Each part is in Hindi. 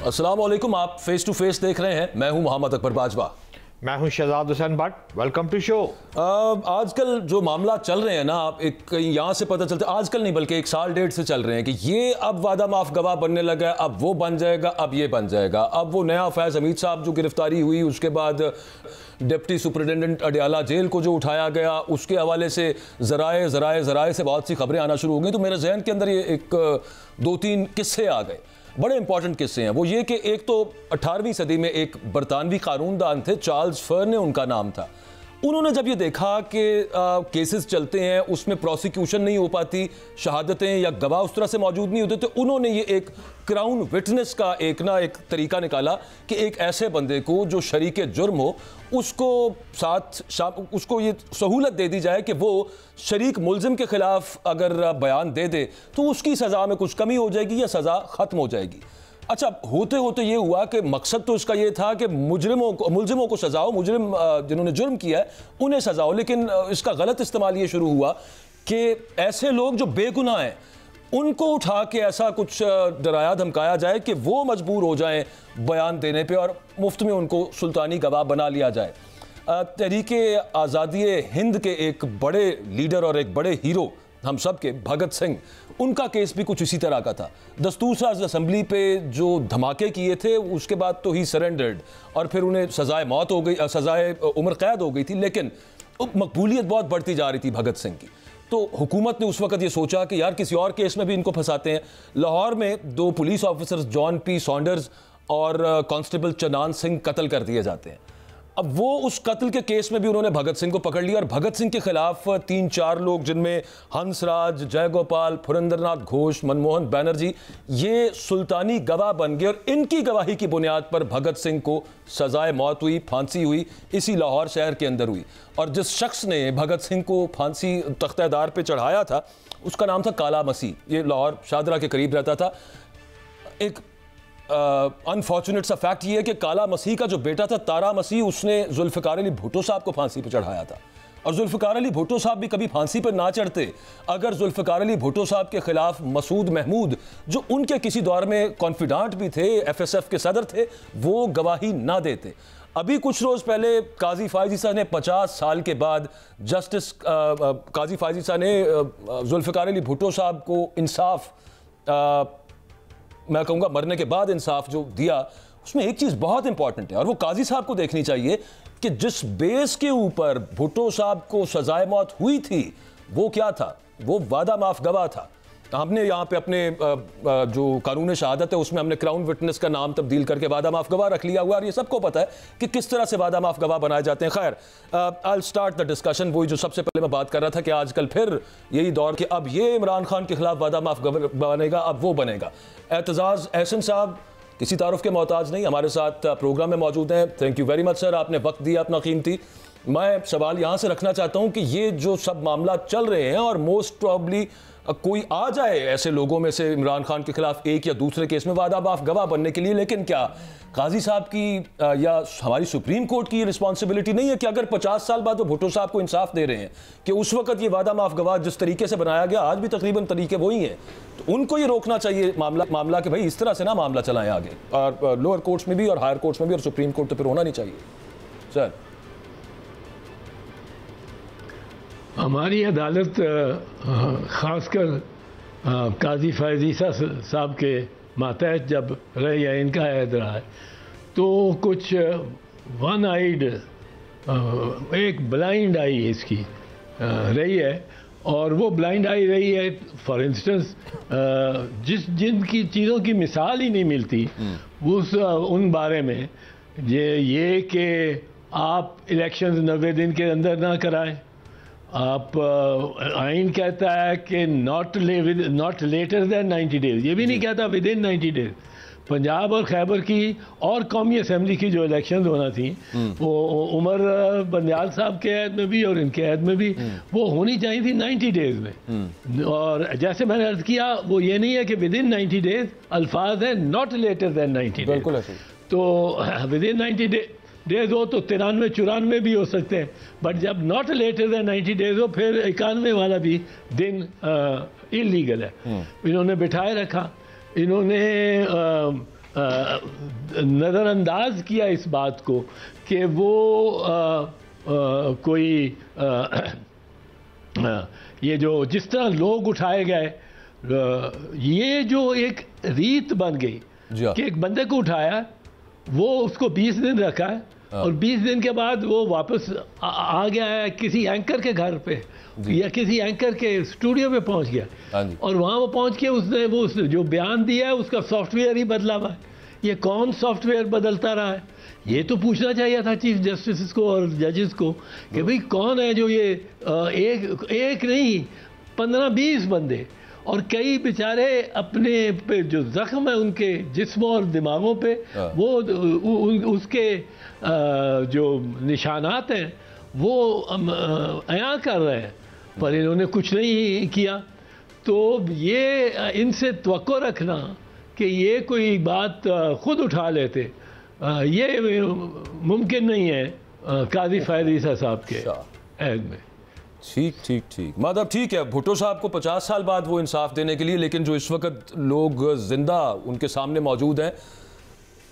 अस्सलाम वालेकुम, आप फेस टू फेस देख रहे हैं। मैं हूं मोहम्मद अकबर बाजवा। मैं हूं Shahzad Hussain Bhatt. Welcome to show. आजकल जो मामला चल रहे हैं ना, एक यहाँ से पता चलता है, आजकल नहीं बल्कि एक साल डेढ़ से चल रहे हैं कि ये अब वादा माफ गवाह बनने लगा है, अब वो बन जाएगा, अब ये बन जाएगा। अब वो नया फैज़ हमीद साहब जो गिरफ्तारी हुई, उसके बाद डिप्टी सुपरिटेंडेंट अडियाला जेल को जो उठाया गया, उसके हवाले से ज़राए से बहुत सी खबरें आना शुरू हो गई। तो मेरे जहन के अंदर ये एक दो तीन किस्से आ गए, बड़े इंपॉर्टेंट किस्से हैं। वो ये कि एक तो 18वीं सदी में एक बरतानवी कानूनदान थे, चार्ल्स फर्ने उनका नाम था। उन्होंने जब ये देखा कि केसेस चलते हैं, उसमें प्रोसिक्यूशन नहीं हो पाती, शहादतें या गवाह उस तरह से मौजूद नहीं होते, तो उन्होंने ये एक क्राउन विटनेस का एक तरीका निकाला कि एक ऐसे बंदे को जो शरीके जुर्म हो, उसको ये सहूलत दे दी जाए कि वो शरीक मुल्जिम के खिलाफ अगर बयान दे दे तो उसकी सज़ा में कुछ कमी हो जाएगी या सज़ा ख़त्म हो जाएगी। अच्छा, होते होते ये हुआ कि मकसद तो इसका ये था कि मुल्जिमों को सज़ा हो, मुजरिम जिन्होंने जुर्म किया है उन्हें सज़ा हो, लेकिन इसका गलत इस्तेमाल ये शुरू हुआ कि ऐसे लोग जो बेगुनाह हैं उनको उठा के ऐसा कुछ डराया धमकाया जाए कि वो मजबूर हो जाएं बयान देने पे और मुफ्त में उनको सुल्तानी गवाह बना लिया जाए। तहरीके आज़ादी हिंद के एक बड़े लीडर और एक बड़े हीरो हम सब के भगत सिंह, उनका केस भी कुछ इसी तरह का था। दस्तूर साज असेंबली पे जो धमाके किए थे, उसके बाद तो ही सरेंडर्ड और फिर उन्हें सजाए मौत हो गई, सजाए उम्र कैद हो गई थी, लेकिन मकबूलियत बहुत बढ़ती जा रही थी भगत सिंह की। तो हुकूमत ने उस वक्त ये सोचा कि यार किसी और केस में भी इनको फंसाते हैं। लाहौर में दो police officers John P Saunders और कांस्टेबल चनान सिंह कत्ल कर दिए जाते हैं। अब वो उस कत्ल के केस में भी उन्होंने भगत सिंह को पकड़ लिया और भगत सिंह के खिलाफ 3-4 लोग, जिनमें हंसराज, जयगोपाल, पुरंदरनाथ घोष, मनमोहन बैनर्जी, ये सुल्तानी गवाह बन गए और इनकी गवाही की बुनियाद पर भगत सिंह को सजाए मौत हुई, फांसी हुई, इसी लाहौर शहर के अंदर हुई। और जिस शख्स ने भगत सिंह को फांसी तख्तेदार पे चढ़ाया था उसका नाम था काला मसीह। ये लाहौर शाहदरा के करीब रहता था। एक अनफॉर्चुनेट सा फैक्ट ये है कि काला मसीह का जो बेटा था तारा मसीह, उसने जुल्फ़िकार अली भुट्टो साहब को फांसी पर चढ़ाया था। और जुल्फ़िकार अली भुट्टो साहब भी कभी फांसी पर ना चढ़ते अगर जुल्फ़िकार अली भुट्टो साहब के खिलाफ मसूद महमूद, जो उनके किसी दौर में कॉन्फिडेंट भी थे, FSF के सदर थे, वो गवाही ना देते। अभी कुछ रोज़ पहले काजी फायजी साहब ने 50 साल के बाद जस्टिस काजी फायजी साहब ने जुल्फ़िकार अली भुट्टो साहब को इंसाफ, मैं कहूँगा मरने के बाद इंसाफ जो दिया, उसमें एक चीज़ बहुत इंपॉर्टेंट है और वो काजी साहब को देखनी चाहिए कि जिस बेस के ऊपर भुट्टो साहब को सजाए मौत हुई थी वो क्या था, वो वादा माफ गवाह था। हमने यहाँ पे अपने जो कानून शहादत है उसमें हमने क्राउन विटनेस का नाम तब्दील करके वादा माफ गवाह रख लिया हुआ है और ये सबको पता है कि किस तरह से वादा माफ गवाह बनाए जाते हैं। खैर, आई स्टार्ट द डिस्कशन। वही जो सबसे पहले मैं बात कर रहा था कि आजकल फिर यही दौर कि अब ये इमरान खान के खिलाफ वादा माफ बनेगा, अब वो बनेगा। एतजाज़ एहसन साहब किसी तारुफ के मोहताज नहीं, हमारे साथ प्रोग्राम में मौजूद हैं। Thank you very much sir, आपने वक्त दिया अपना कीमती। मैं सवाल यहाँ से रखना चाहता हूँ कि ये जो सब मामला चल रहे हैं और मोस्ट प्रॉब्ली कोई आ जाए ऐसे लोगों में से इमरान खान के खिलाफ एक या दूसरे केस में वादा माफ गवाह बनने के लिए, लेकिन क्या काजी साहब की या हमारी सुप्रीम कोर्ट की रिस्पॉन्सिबिलिटी नहीं है कि अगर 50 साल बाद वो भुट्टो साहब को इंसाफ दे रहे हैं कि उस वक्त ये वादा माफ गवाह जिस तरीके से बनाया गया, आज भी तकरीबन तरीके वही हैं, तो उनको ये रोकना चाहिए मामला कि भाई इस तरह से ना मामला चलाएं आगे, और लोअर कोर्ट्स में भी और हायर कोर्ट्स में भी, और सुप्रीम कोर्ट तो फिर होना नहीं चाहिए। सर, हमारी अदालत ख़ासकर काजी फायजी साहब के मातहत जब रहे या इनका ऐद रहा है, तो कुछ वन आइड, एक ब्लाइंड आई इसकी रही है, और वो ब्लाइंड आई रही है फॉर इंस्टेंस जिनकी चीज़ों की मिसाल ही नहीं मिलती उन बारे में, ये कि आप इलेक्शंस 90 दिन के अंदर ना कराएं। आप आइन कहता है कि नॉट लेटर देन 90 डेज, ये भी नहीं कहता विद इन 90 डेज। पंजाब और खैबर की और कौमी असम्बली की जो इलेक्शन होना थी, वो उमर बंदयाल साहब के ऐद में भी और इनके ऐद में भी वो होनी चाहिए थी 90 डेज में। और जैसे मैंने अर्ज किया, वो ये नहीं है कि विद इन 90 डेज, अल्फाज है नॉट लेटर देन 90 डेज। बिल्कुल ऐसे। तो विद इन 90 डेज हो तो 93-94 भी हो सकते हैं, बट जब नॉट लेटर देन 90 डेज हो, फिर 91 वाला भी दिन इलीगल है। इन्होंने बिठाए रखा, इन्होंने नज़रअंदाज किया इस बात को कि वो कोई ये जो जिस तरह लोग उठाए गए, ये जो एक रीत बन गई कि एक बंदे को उठाया, वो उसको 20 दिन रखा है और 20 दिन के बाद वो वापस आ गया है किसी एंकर के घर पे या किसी एंकर के स्टूडियो पे पहुंच गया और वहाँ वो पहुंच के उसने जो बयान दिया है उसका सॉफ्टवेयर ही बदला हुआ है। ये कौन सॉफ्टवेयर बदलता रहा है? ये तो पूछना चाहिए था चीफ जस्टिस को और जजेस को कि भाई कौन है जो ये एक नहीं 15-20 बंदे और कई बेचारे अपने पे जो जख्म है उनके जिस्मों और दिमागों पे वो उसके जो निशानात हैं वो अया कर रहे हैं, पर इन्होंने कुछ नहीं किया। तो ये इनसे तवक्को रखना कि ये कोई बात खुद उठा लेते, ये मुमकिन नहीं है काजी फैज़ ईसा साहब के ऐद में। ठीक मतलब ठीक है, भुट्टो साहब को 50 साल बाद वो इंसाफ देने के लिए, लेकिन जो इस वक्त लोग जिंदा उनके सामने मौजूद हैं,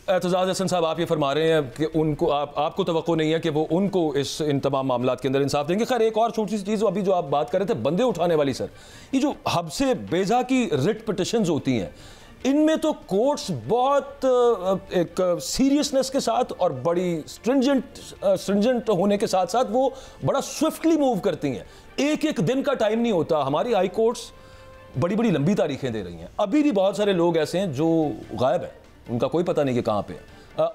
एतजाज़ हसन साहब आप ये फरमा रहे हैं कि उनको आपको तवक्को नहीं है कि वो उनको इन तमाम मामलात के अंदर इंसाफ देंगे। खैर एक और छोटी सी चीज़ अभी जो आप बात कर रहे थे बंदे उठाने वाली, सर ये जो हब से बेजा की रिट पिटिशंस होती हैं, इनमें तो कोर्ट्स बहुत एक सीरियसनेस के साथ और बड़ी स्ट्रिंजेंट होने के साथ साथ वो बड़ा स्विफ्टली मूव करती हैं। एक दिन का टाइम नहीं होता। हमारी हाई कोर्ट्स बड़ी बड़ी लंबी तारीखें दे रही हैं। अभी भी बहुत सारे लोग ऐसे हैं जो गायब हैं, उनका कोई पता नहीं कि कहाँ पे है।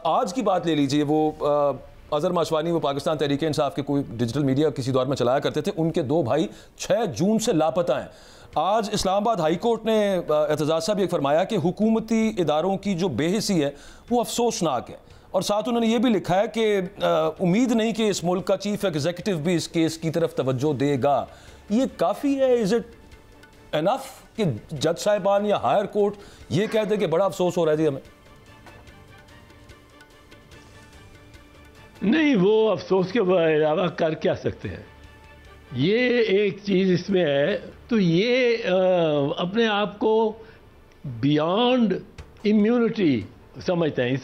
आज की बात ले लीजिए, वो अजहर माशवानी, वो पाकिस्तान तहरीक इंसाफ के कोई डिजिटल मीडिया किसी दौर में चलाया करते थे, उनके 2 भाई 6 जून से लापता हैं। आज इस्लामाबाद हाई कोर्ट ने एतजाज़ साहब ये फरमाया कि हुकूमती इदारों की जो बेहिसी है वो अफसोसनाक है, और साथ उन्होंने ये भी लिखा है कि उम्मीद नहीं कि इस मुल्क का चीफ एग्जीक्यूटिव भी इस केस की तरफ तवज्जो देगा। ये काफ़ी है? इज़ इट एनफ कि जज साहिबान या हायर कोर्ट ये कहते कि बड़ा अफसोस हो रहा है जी हमें? नहीं, वो अफसोस के अलावा कर क्या सकते हैं? ये एक चीज़ इसमें है, तो ये अपने आप को बियॉन्ड इम्यूनिटी समझते हैं।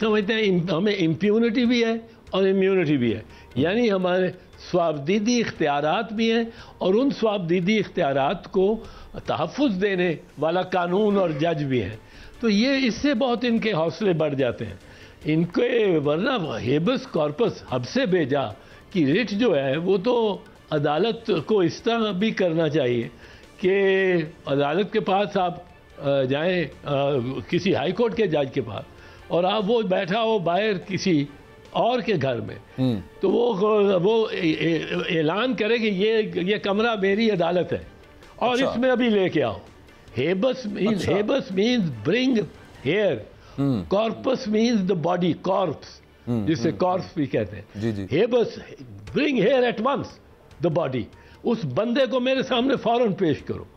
हमें इम्प्यूनिटी भी है और इम्यूनिटी भी है, यानी हमारे स्वाबदीदी इख्तियारात भी हैं और उन स्वाबदीदी इख्तियारात को तहफ़्फ़ुज़ देने वाला कानून और जज भी है। तो ये इससे बहुत इनके हौसले बढ़ जाते हैं इनके, वरना हेबस कॉर्पस हब से भेजा कि रिट जो है वो तो अदालत को इस तरह भी करना चाहिए कि अदालत के पास आप जाएं, किसी हाई कोर्ट के जज के पास, और आप वो बैठा हो बाहर किसी और के घर में, तो वो ऐलान करे कि ये कमरा मेरी अदालत है और इसमें अभी लेके आओ। Habeas means bring here, corpus means the body, corpse जिसे कॉर्प्स भी कहते हैं। Habeas bring here at once the body, उस बंदे को मेरे सामने फौरन पेश करो,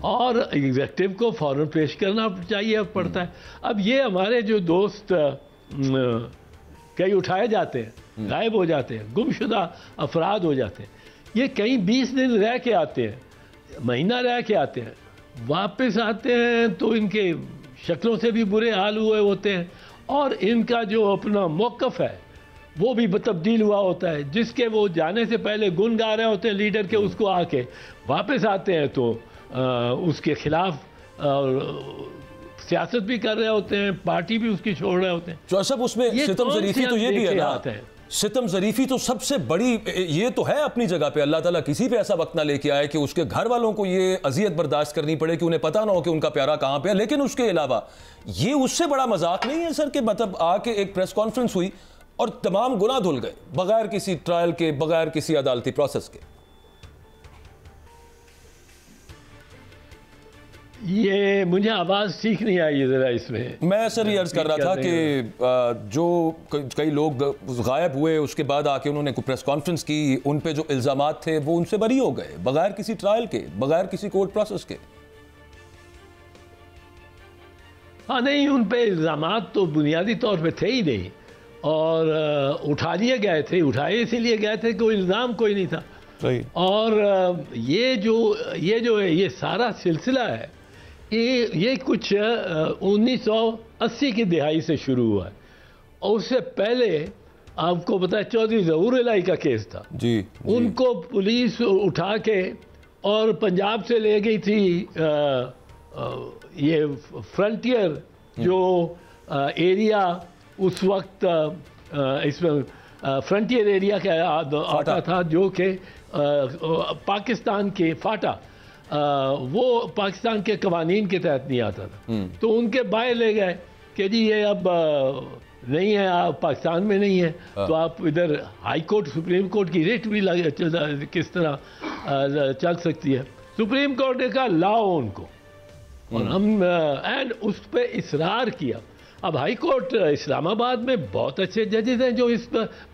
और एग्जेक्टिव को फौरन पेश करना चाहिए पड़ता है। अब ये हमारे जो दोस्त कई उठाए जाते हैं, गायब हो जाते हैं, गुमशुदा अफराद हो जाते हैं, ये कई 20 दिन रह के आते हैं, महीना रह के आते हैं, वापस आते हैं तो इनके शक्लों से भी बुरे हाल हुए होते हैं और इनका जो अपना मौक़िफ़ है वो भी तब्दील हुआ होता है। जिसके वो जाने से पहले गुन गा रहे होते हैं लीडर के, उसको आके वापस आते हैं तो उसके खिलाफ सियासत भी कर रहे होते हैं, पार्टी भी उसकी छोड़ रहे होते हैं। जो सब उसमें सितम ज़रीफ़ी तो ये भी है ना, सितम ज़रीफ़ी तो सबसे बड़ी ये तो है अपनी जगह पे। अल्लाह ताला किसी पे ऐसा वक्त ना लेके आए कि उसके घर वालों को ये अजियत बर्दाश्त करनी पड़े कि उन्हें पता ना हो कि उनका प्यारा कहाँ पे है। लेकिन उसके अलावा ये उससे बड़ा मजाक नहीं है सर कि मतलब आके एक प्रेस कॉन्फ्रेंस हुई और तमाम गुनाह धुल गए बगैर किसी ट्रायल के, बगैर किसी अदालती प्रोसेस के। ये मुझे आवाज़ ठीक नहीं आई ज़रा इसमें। मैं सर ये अर्ज़ कर रहा था कि जो कई लोग गायब हुए उसके बाद आके उन्होंने प्रेस कॉन्फ्रेंस की, उन पे जो इल्ज़ामात थे वो उनसे बरी हो गए बगैर किसी ट्रायल के, बगैर किसी कोर्ट प्रोसेस के। हाँ नहीं, उन पे इल्ज़ामात तो बुनियादी तौर पे थे ही नहीं और उठा लिए गए थे, उठाए इसीलिए गए थे, कोई इल्ज़ाम कोई नहीं था। और ये सारा सिलसिला है, ये कुछ 1980 की दिहाई से शुरू हुआ है, और उससे पहले आपको पता है चौधरी ज़हूर इलाही का केस था जी। उनको पुलिस उठा के और पंजाब से ले गई थी ये फ्रंटियर जो एरिया उस वक्त इसमें फ्रंटियर एरिया का आता था, जो कि पाकिस्तान के फाटा वो पाकिस्तान के कवानीन के तहत नहीं आता था। तो उनके बाय ले गए कि जी ये अब नहीं है, आप पाकिस्तान में नहीं है, तो आप इधर हाई कोर्ट सुप्रीम कोर्ट की रेट भी किस तरह चल सकती है। सुप्रीम कोर्ट ने कहा लाओ उनको, और हम एंड उस पर इसरार किया। अब हाई कोर्ट इस्लामाबाद में बहुत अच्छे जजेस हैं जो इस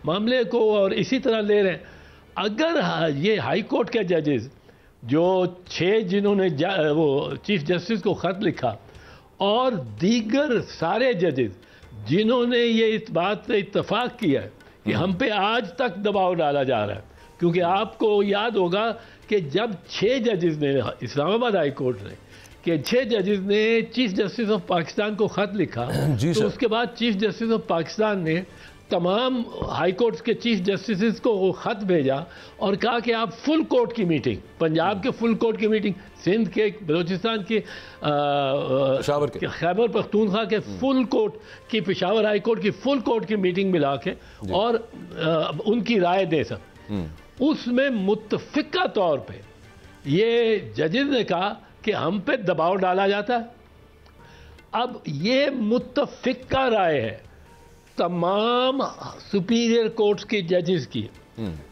मामले को और इसी तरह ले रहे हैं। अगर ये हाई कोर्ट के जजेस जो 6 जिन्होंने वो चीफ जस्टिस को ख़त लिखा, और दीगर सारे जजेस जिन्होंने ये इस बात से इत्तफाक किया है कि हम पे आज तक दबाव डाला जा रहा है, क्योंकि आपको याद होगा कि जब 6 जजेस ने इस्लामाबाद हाई कोर्ट ने कि 6 जजेस ने चीफ जस्टिस ऑफ पाकिस्तान को ख़त लिखा, तो उसके बाद चीफ जस्टिस ऑफ पाकिस्तान ने तमाम हाई कोर्ट्स के चीफ जस्टिस को ख़त भेजा और कहा कि आप फुल कोर्ट की मीटिंग, पंजाब के फुल कोर्ट की मीटिंग, सिंध के, बलूचिस्तान के, खैबर पख्तूनख्वा के फुल कोर्ट की, पेशावर हाई कोर्ट की फुल कोर्ट की मीटिंग मिला के और उनकी राय दे सक। उसमें मुत्तफ़िका तौर पे ये जजेस ने कहा कि हम पे दबाव डाला जाता है। अब ये मुत्तफ़िका राय है तमाम सुपीरियर कोर्ट्स के जजेस की,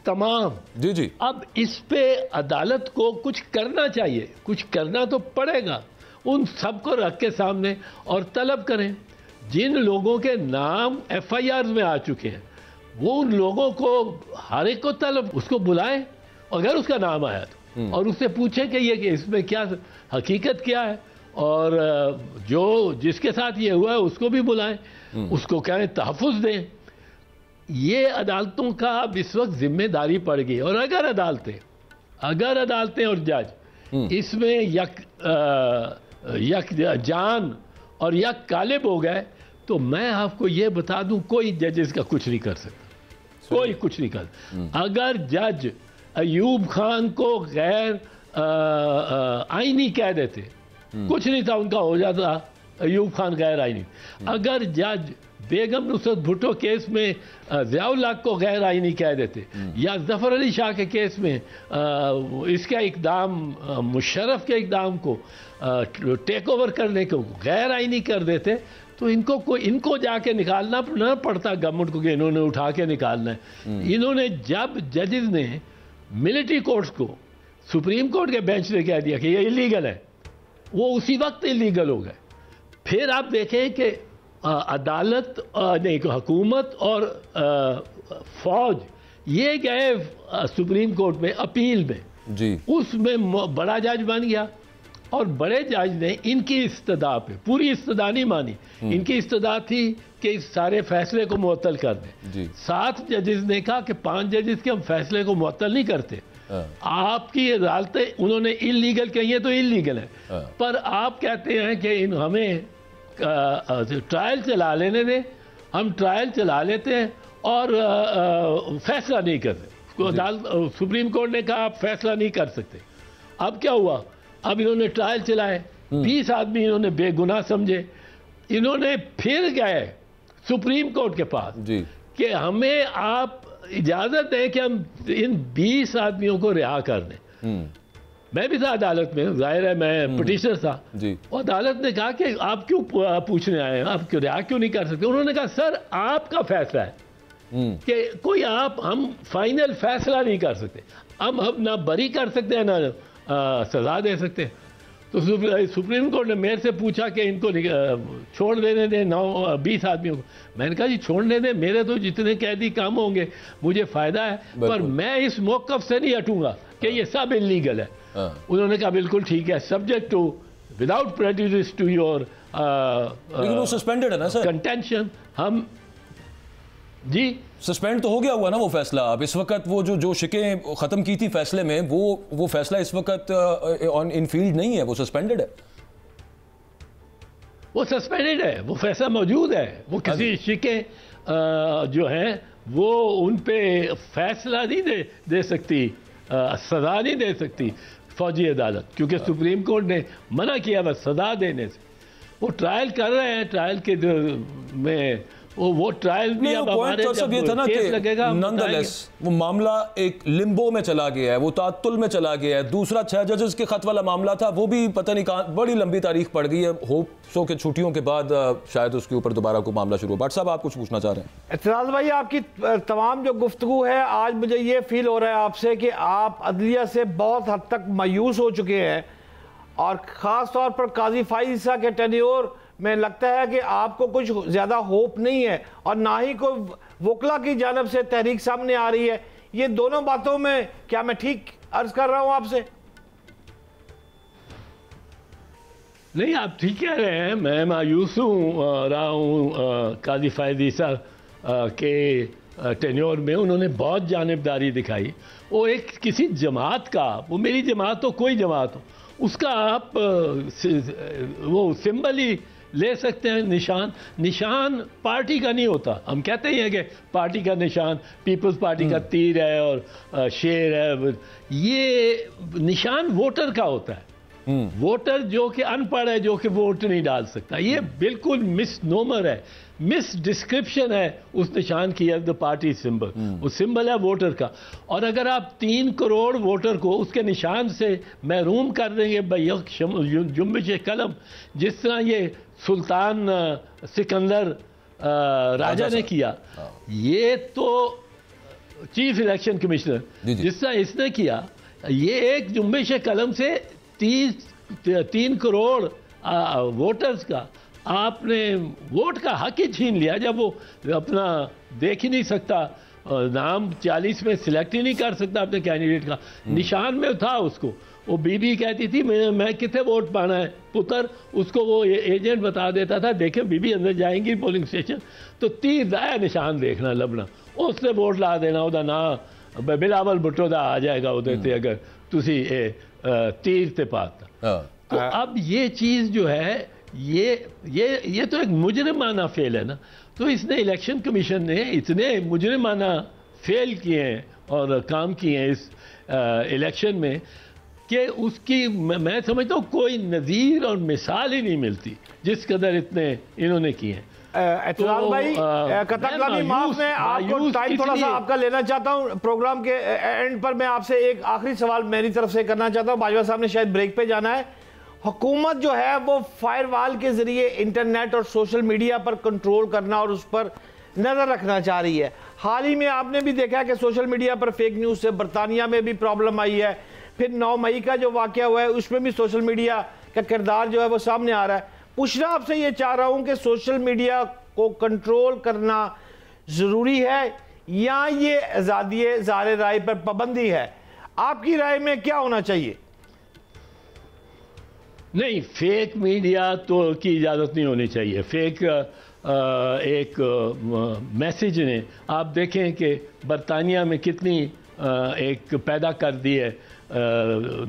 तमाम। जी जी। अब इस पे अदालत को कुछ करना चाहिए, कुछ करना तो पड़ेगा। उन सबको रख के सामने और तलब करें, जिन लोगों के नाम FIRs में आ चुके हैं वो उन लोगों को हर एक को तलब, उसको बुलाएं अगर उसका नाम आया तो, और उससे पूछें कि ये कि इसमें क्या हकीकत क्या है, और जो जिसके साथ ये हुआ है उसको भी बुलाएं, उसको कहें तहफ़्फ़ुज़ दें। ये अदालतों का अब इस वक्त जिम्मेदारी पड़ गई। और अगर अदालतें और जज इसमें यक जान और यक कालिब हो गए, तो मैं आपको ये बता दूं कोई जजेस का कुछ नहीं कर सकता, कोई कुछ नहीं कर। अगर जज अयूब खान को गैर आईनी कह देते, कुछ नहीं था उनका, हो जाता अयूब खान गैर आईनी। अगर जज बेगम नुसरत भुट्टो केस में ज़ियाउल हक को गैर आईनी कह देते, या ज़फ़र अली शाह के केस में इसका इक़दाम, मुशर्रफ के इक़दाम को टेक ओवर करने को गैर आईनी कर देते, तो इनको जाके निकालना न पड़ता गवर्नमेंट को कि इन्होंने उठा के निकालना है। इन्होंने जब जजेस ने मिलिट्री कोर्ट्स को सुप्रीम कोर्ट के बेंच ने कह दिया कि ये इलीगल है, वो उसी वक्त इलीगल हो गए। फिर आप देखें कि अदालत नहीं, हुकूमत और फौज ये गए सुप्रीम कोर्ट में अपील में जी, उसमें बड़ा जज बन गया, और बड़े जज ने इनकी इस्तदा पे, पूरी इस्तदा नहीं मानी, इनकी इस्तदा थी कि इस सारे फैसले को मुअत्तल कर दें। 7 जजेस ने कहा कि 5 जजेस के हम फैसले को मुअत्तल नहीं करते, आपकी अदालतें उन्होंने इलीगल कही है तो इलीगल है, पर आप कहते हैं कि हमें ट्रायल चला लेने दें, हम ट्रायल चला लेते हैं और फैसला नहीं करते। अदालत सुप्रीम कोर्ट ने कहा आप फैसला नहीं कर सकते। अब क्या हुआ, अब इन्होंने ट्रायल चलाए, 20 आदमी इन्होंने बेगुनाह समझे, इन्होंने फिर गए सुप्रीम कोर्ट के पास कि हमें आप इजाजत दें कि हम इन 20 आदमियों को रिहा कर दें। मैं भी था अदालत में, जाहिर है मैं पिटिशनर था, और अदालत ने कहा कि आप क्यों पूछने आए हैं, आप क्यों रिहा क्यों नहीं कर सकते। उन्होंने कहा सर आपका फैसला है कि कोई हम फाइनल फैसला नहीं कर सकते, हम ना बरी कर सकते हैं ना सजा दे सकते हैं। तो सुप्रीम कोर्ट ने मेरे से पूछा कि इनको छोड़ देने दें 20 आदमियों को। मैंने कहा जी छोड़ने दें, मेरे तो जितने कैदी कम होंगे मुझे फ़ायदा है, पर मैं इस मौक़िफ़ से नहीं हटूंगा कि ये सब इलीगल है। उन्होंने कहा बिल्कुल ठीक है, subject to without prejudice to your लेकिन वो सस्पेंडेड है ना सर, कंटेंशन। हम जी सस्पेंड तो हो गया हुआ ना वो फैसला। अब इस वक्त वो जो शिकें ख़त्म की थी फैसले में, वो फैसला इस वक्त ऑन इन फील्ड नहीं है, वो सस्पेंडेड है। वो सस्पेंडेड है, वो फैसला मौजूद है। वो किसी शिके जो हैं वो उन पे फैसला नहीं दे सकती, सज़ा नहीं दे सकती फौजी अदालत, क्योंकि सुप्रीम कोर्ट ने मना किया बस सज़ा देने से। वो ट्रायल कर रहे हैं, ट्रायल के में वो ट्रायल भी अब हमारे जब केस लगेगा नॉनदलेस वो मामला एक लिम्बो में चला गया है, वो तातुल में चला गया है। दूसरा 6 जजेस के खत वाला मामला था, वो भी पता नहीं कहाँ, बड़ी लंबी तारीख पड़ गई है। होप सो के छुट्टियों के बाद शायद उसके ऊपर दोबारा को मामला शुरू हो। भट्ट साहब आप कुछ पूछना चाह रहे हैं? एतराज भाई, आपकी तमाम जो गुफ्तगू है आज मुझे ये फील हो रहा है आपसे कि आप अदलिया से बहुत हद तक मायूस हो चुके हैं, और ख़ास तौर पर काजी फाइज ईसा के टेन्योर में लगता है कि आपको कुछ ज़्यादा होप नहीं है, और ना ही कोई वकला की जानब से तहरीक सामने आ रही है। ये दोनों बातों में क्या मैं ठीक अर्ज कर रहा हूँ आपसे? नहीं, आप ठीक कह रहे हैं। मैं मायूस रहा हूँ काजी फाइज ईसा के टेन्योर में। उन्होंने बहुत जानिबदारी दिखाई। वो एक किसी जमात का, वो मेरी जमात हो कोई जमात हो, उसका आप वो सिंबल ही ले सकते हैं। निशान पार्टी का नहीं होता। हम कहते ही हैं कि पार्टी का निशान पीपल्स पार्टी का तीर है और शेर है। ये निशान वोटर का होता है। वोटर जो कि अनपढ़ है, जो कि वोट नहीं डाल सकता, ये बिल्कुल मिसनोमर है, मिस डिस्क्रिप्शन है उस निशान की। द पार्टी सिंबल, वो सिंबल है वोटर का। और अगर आप 3 करोड़ वोटर को उसके निशान से महरूम कर देंगे जुम्बिश कलम, जिस तरह ये सुल्तान सिकंदर राजा ने किया, ये तो चीफ इलेक्शन कमिश्नर जिस तरह इसने किया, ये एक जुम्बिश कलम से 3 करोड़ वोटर्स का आपने वोट का हक ही छीन लिया। जब वो अपना देख ही नहीं सकता, नाम 40 में सिलेक्ट ही नहीं कर सकता अपने कैंडिडेट का, निशान में था उसको। वो बीबी कहती थी मैं कितने वोट पाना है पुत्र, उसको वो एजेंट बता देता था, देखे बीबी अंदर जाएंगी पोलिंग स्टेशन तो तीर दाया निशान देखना लबना, उसने वोट ला देना, ਉਹਦਾ ਨਾਂ बिलावल भुट्टो ਦਾ आ जाएगा ਉਹਦੇ ਤੇ अगर तुसी तीर ते पाता। तो अब ये चीज़ जो है ये तो एक मुजरिमाना फेल है ना। तो इसने इलेक्शन कमीशन ने इतने मुजरिमाना फेल किए हैं और काम किए हैं इस इलेक्शन में कि उसकी मैं समझता हूँ कोई नज़ीर और मिसाल ही नहीं मिलती जिस कदर इतने इन्होंने किए हैं। एतराज भाई, कतकलामी माफ में आपको टाइम थोड़ा सा आपका लेना चाहता हूँ। प्रोग्राम के एंड पर मैं आपसे एक आखिरी सवाल मेरी तरफ से करना चाहता हूँ। बाजवा साहब ने शायद ब्रेक पे जाना है। हुकूमत जो है वो फायरवॉल के जरिए इंटरनेट और सोशल मीडिया पर कंट्रोल करना और उस पर नज़र रखना चाह रही है। हाल ही में आपने भी देखा कि सोशल मीडिया पर फेक न्यूज़ से बरतानिया में भी प्रॉब्लम आई है। फिर 9 मई का जो वाक़या हुआ है उसमें भी सोशल मीडिया का किरदार जो है वो सामने आ रहा है। पूछना आपसे ये चाह रहा हूँ कि सोशल मीडिया को कंट्रोल करना ज़रूरी है या ये आज़ादी ज़ाहिर राय पर पाबंदी है? आपकी राय में क्या होना चाहिए? नहीं, फेक मीडिया तो की इजाज़त नहीं होनी चाहिए। फेक एक मैसेज ने आप देखें कि बरतानिया में कितनी एक पैदा कर दी है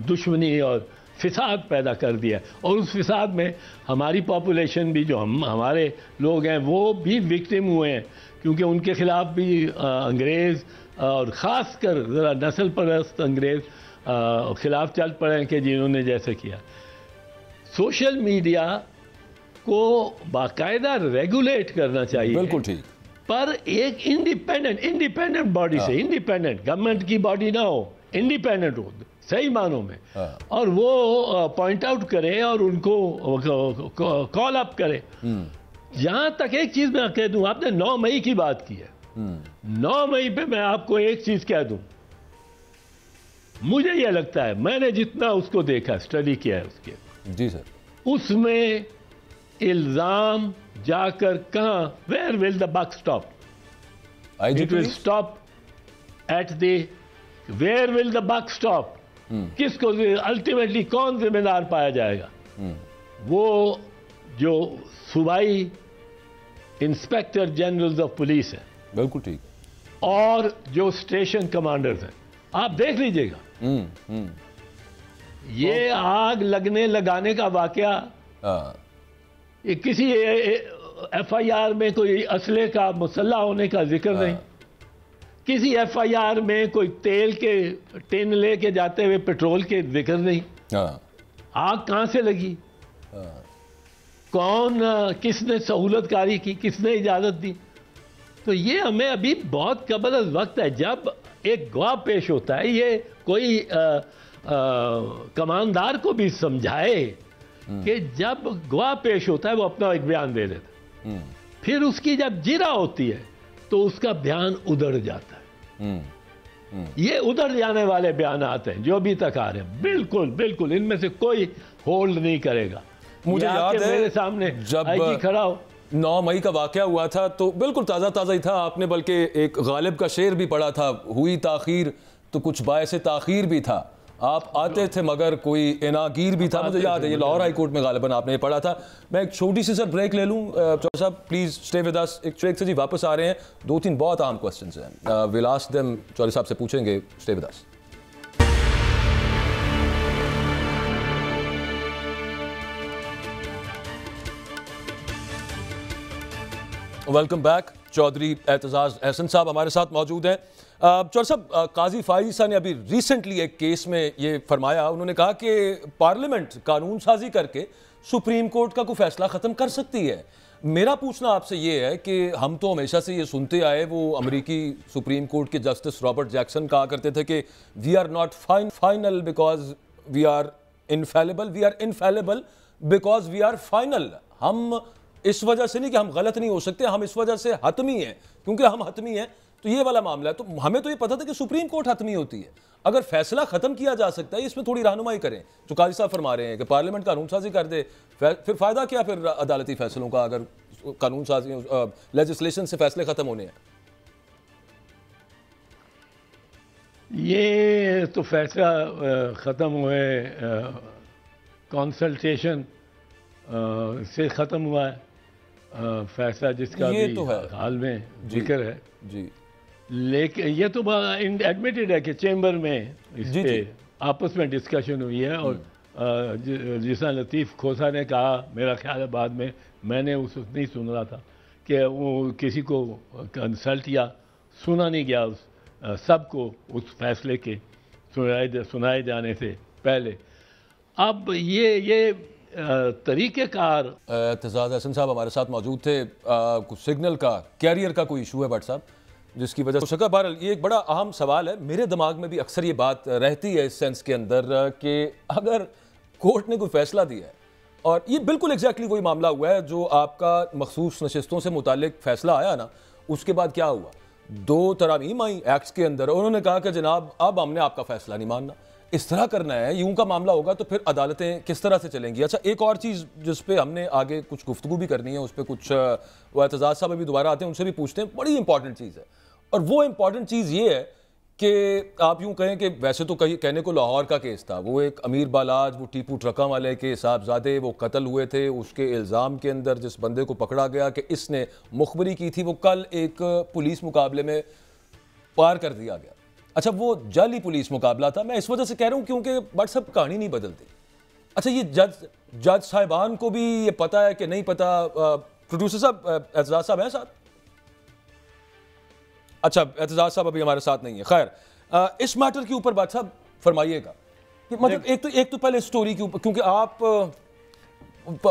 दुश्मनी और फिसाद पैदा कर दिया, और उस फिसाद में हमारी पॉपुलेशन भी जो हमारे लोग हैं वो भी विक्टिम हुए हैं, क्योंकि उनके ख़िलाफ़ भी अंग्रेज़ और ख़ास कर ज़रा नस्ल परस्त अंग्रेज़ ख़िलाफ़ चल पड़े हैं कि जिन्होंने जैसे किया। सोशल मीडिया को बाकायदा रेगुलेट करना चाहिए, बिल्कुल ठीक, पर एक इंडिपेंडेंट बॉडी से, इंडिपेंडेंट गवर्नमेंट की बॉडी ना हो, इंडिपेंडेंट हो सही मानों में, और वो पॉइंट आउट करे और उनको कॉल अप करे। जहां तक एक चीज मैं कह दूं, आपने 9 मई की बात की है, 9 मई पे मैं आपको एक चीज कह दूं, मुझे यह लगता है, मैंने जितना उसको देखा, स्टडी किया है उसके, जी सर, उसमें इल्जाम जाकर कहां, where will the buck stop? It will stop at the, where will the buck stop? किसको अल्टीमेटली कौन जिम्मेदार पाया जाएगा? वो जो सूबाई इंस्पेक्टर जनरल्स ऑफ पुलिस है, बिल्कुल ठीक, और जो स्टेशन कमांडर्स हैं, आप देख लीजिएगा। ये आग लगाने का वाकया किसी FIR में कोई असले का मुसल्ला होने का जिक्र नहीं, किसी FIR में कोई तेल के टिन लेके जाते हुए पेट्रोल के जिक्र नहीं। आग कहां से लगी, कौन, किसने सहूलतकारी की, किसने इजाजत दी? तो ये हमें अभी बहुत कबल अज़ वक्त है। जब एक गवाह पेश होता है, ये कोई कमानदार को भी समझाए कि जब गवाह पेश होता है वो अपना एक बयान दे देता है, फिर उसकी जब जिरा होती है तो उसका बयान उधड़ जाता है। ये उधड़ जाने वाले बयान आते हैं जो अभी तक आ रहे हैं, बिल्कुल बिल्कुल इनमें से कोई होल्ड नहीं करेगा। मुझे याद है मेरे सामने जब खड़ा हो 9 मई का वाकया हुआ था तो बिल्कुल ताज़ा ताज़ा ही था। आपने बल्कि एक गालिब का शेर भी पढ़ा था, हुई ताखीर तो कुछ बायसे ताखीर भी था। आप आते थे मगर कोई इनागीर भी था। मुझे याद है ये लाहौर हाई कोर्ट में गालिबन आपने ये पढ़ा था। मैं एक छोटी सी सर ब्रेक ले लूँ चौधरी साहब, प्लीज़ स्टे विद अस। एक ब्रेक से जी वापस आ रहे हैं, 2-3 बहुत आम क्वेश्चंस हैं, विल आस्क देम, चौधरी साहब से पूछेंगे। Stay with us. Welcome back. Chaudhry Aitzaz Ahsan साहब हमारे साथ मौजूद हैं। चौधरी साहब, काजी फायज़ ईसा ने अभी रिसेंटली एक केस में ये फरमाया, उन्होंने कहा कि पार्लियामेंट कानून साजी करके सुप्रीम कोर्ट का कोई फैसला ख़त्म कर सकती है। मेरा पूछना आपसे ये है कि हम तो हमेशा से ये सुनते आए, वो अमरीकी सुप्रीम कोर्ट के जस्टिस रॉबर्ट जैक्सन कहा करते थे कि we are not final because we are infallible, we are infallible because we are final. हम इस वजह से नहीं कि हम गलत नहीं हो सकते, हम इस वजह से हतमी हैं, क्योंकि हम हतमी हैं। तो ये वाला मामला है। तो हमें तो ये पता था कि सुप्रीम कोर्ट हतमी होती है, अगर फैसला खत्म किया जा सकता है, इसमें थोड़ी रहनुमाई करें। जो काजी साहब फरमा रहे हैं कि पार्लियामेंट कानून साजी कर दे, फिर फायदा क्या फिर अदालती फैसलों का, अगर कानून साजी लेजिस्लेशन से फैसले खत्म होने हैं? ये तो फैसला ख़त्म हुए कंसल्टेशन से ख़त्म हुआ है फैसला, जिसका भी तो है हाल में जिक्र है जी। लेकिन ये तो एडमिटेड है कि चेंबर में इस पे आपस में डिस्कशन हुई है। और जिसा लतीफ़ खोसा ने कहा, मेरा ख्याल है बाद में मैंने उस वक्त नहीं सुन रहा था कि वो किसी को कंसल्ट या सुना नहीं गया उस सबको उस फैसले के सुनाए जाने से पहले। अब ये तरीक़ेकार। एतजाज़ अहसन साहब हमारे साथ मौजूद थे। कुछ सिग्नल का, कैरियर का कोई इशू है बट साहब, जिसकी वजह से बहरहाल ये एक बड़ा अहम सवाल है। मेरे दिमाग में भी अक्सर ये बात रहती है इस सेंस के अंदर कि अगर कोर्ट ने कोई फैसला दिया है, और ये बिल्कुल एग्जैक्टली वही मामला हुआ है जो आपका मखसूस नशिस्तों से मुतालिक फैसला आया ना, उसके बाद क्या हुआ, 2 तरामीम आई एक्ट्स के अंदर, उन्होंने कहा कि जनाब अब हमने आपका फैसला नहीं मानना, इस तरह करना है, यूं का मामला होगा तो फिर अदालतें किस तरह से चलेंगी। अच्छा, एक और चीज़ जिस पे हमने आगे कुछ गुफ्तगू भी करनी है, उस पर कुछ वो एतजाज़ साहब अभी दोबारा आते हैं, उनसे भी पूछते हैं, बड़ी इंपॉर्टेंट चीज़ है। और वो इंपॉर्टेंट चीज़ ये है कि आप यूं कहें कि वैसे तो कहने को लाहौर का केस था, वो एक अमीर बालाज, वो टीपू ट्रका वाले के साहबजादे, वो कत्ल हुए थे, उसके इल्ज़ाम के अंदर जिस बंदे को पकड़ा गया कि इसने मुखबरी की थी, वो कल एक पुलिस मुकाबले में पार कर दिया गया। अच्छा, वो जाली पुलिस मुकाबला था। मैं इस वजह से कह रहा हूँ क्योंकि बट सब कहानी नहीं बदलती। अच्छा, ये जज साहिबान को भी ये पता है कि नहीं पता? प्रोड्यूसर साहब, एतजाज़ साहब हैं साथ? अच्छा, एतजाज़ साहब अभी हमारे साथ नहीं है। खैर, इस मैटर के ऊपर बात साहब फरमाइएगा कि मतलब एक तो पहले स्टोरी के ऊपर, क्योंकि आप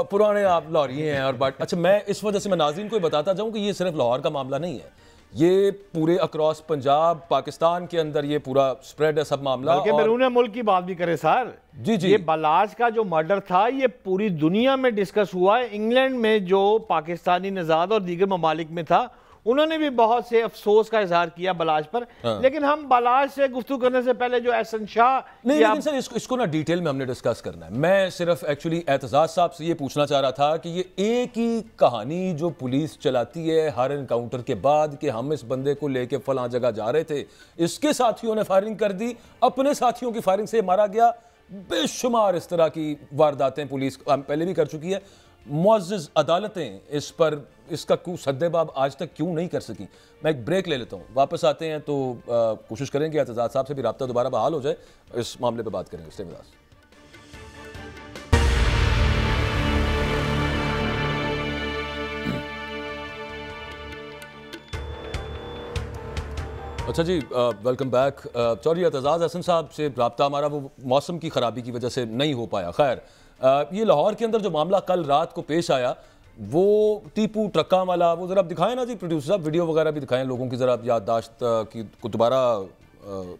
पुराने आप लाहौरी हैं और बट अच्छा, मैं इस वजह से मैं नाज़रीन को बताता जाऊँ कि ये सिर्फ लाहौर का मामला नहीं है, ये पूरे अक्रॉस पंजाब पाकिस्तान के अंदर ये पूरा स्प्रेड है सब मामला। बल्कि बैरून मुल्क की बात भी करें सर, जी जी, ये बलाज का जो मर्डर था ये पूरी दुनिया में डिस्कस हुआ है। इंग्लैंड में जो पाकिस्तानी नज़ाद और दीगर ममालिक में था, उन्होंने भी बहुत से अफसोस का इजहार किया बलाज पर। लेकिन हम बलाज से गुफ्तगू करने से पहले जो एहसन शाह नहीं, लेकिन सर इसको ना डिटेल में हमने डिस्कस करना है। मैं सिर्फ एक्चुअली एतजाज़ साहब से ये पूछना चाह रहा था कि ये एक ही कहानी जो पुलिस चलाती है हर एनकाउंटर के बाद कि हम इस बंदे को लेके फलां जगह जा रहे थे, इसके साथियों ने फायरिंग कर दी, अपने साथियों की फायरिंग से मारा गया, बेशुमार इस तरह की वारदातें पुलिस पहले भी कर चुकी है। मुअज़्ज़ज़ अदालतें इस पर इसका क्यों सद्देबाब आज तक क्यों नहीं कर सकी? मैं एक ब्रेक ले लेता हूँ, वापस आते हैं तो कोशिश करेंगे एतजाज़ साहब से भी रब्ता दोबारा बहाल हो जाए, इस मामले पे बात करेंगे। Stay with us. अच्छा जी, welcome back. Sorry Aitzaz Hasan साहब से रब्ता हमारा वो मौसम की ख़राबी की वजह से नहीं हो पाया। खैर, ये लाहौर के अंदर जो मामला कल रात को पेश आया, वो टीपू ट्रक्का वाला, वो ज़रा दिखाएं ना जी प्रोड्यूसर साहब, वीडियो वगैरह भी दिखाएं लोगों की ज़रा याददाश्त की को दोबारा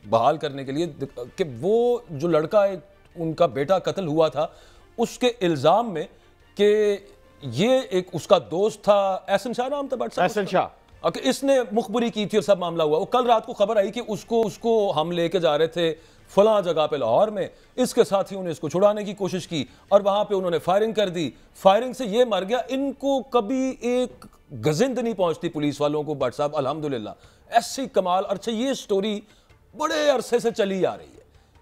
बहाल करने के लिए, कि वो जो लड़का उनका बेटा कत्ल हुआ था, उसके इल्ज़ाम में कि ये एक उसका दोस्त था, एहसन शाह नाम था, एहसन शाह, कि इसने मुखबरी की थी और सब मामला हुआ। वो कल रात को खबर आई कि उसको हम लेके जा रहे थे फलां जगह पे लाहौर में, इसके साथियों ने इसको छुड़ाने की कोशिश की और वहां पे उन्होंने फायरिंग कर दी, फायरिंग से ये मर गया। इनको कभी एक गजिंद नहीं पहुंचती पुलिस वालों को भट्ट साहब, अल्हम्दुलिल्लाह। ऐसी कमाल। अच्छा, ये स्टोरी बड़े अरसे से चली आ रही है,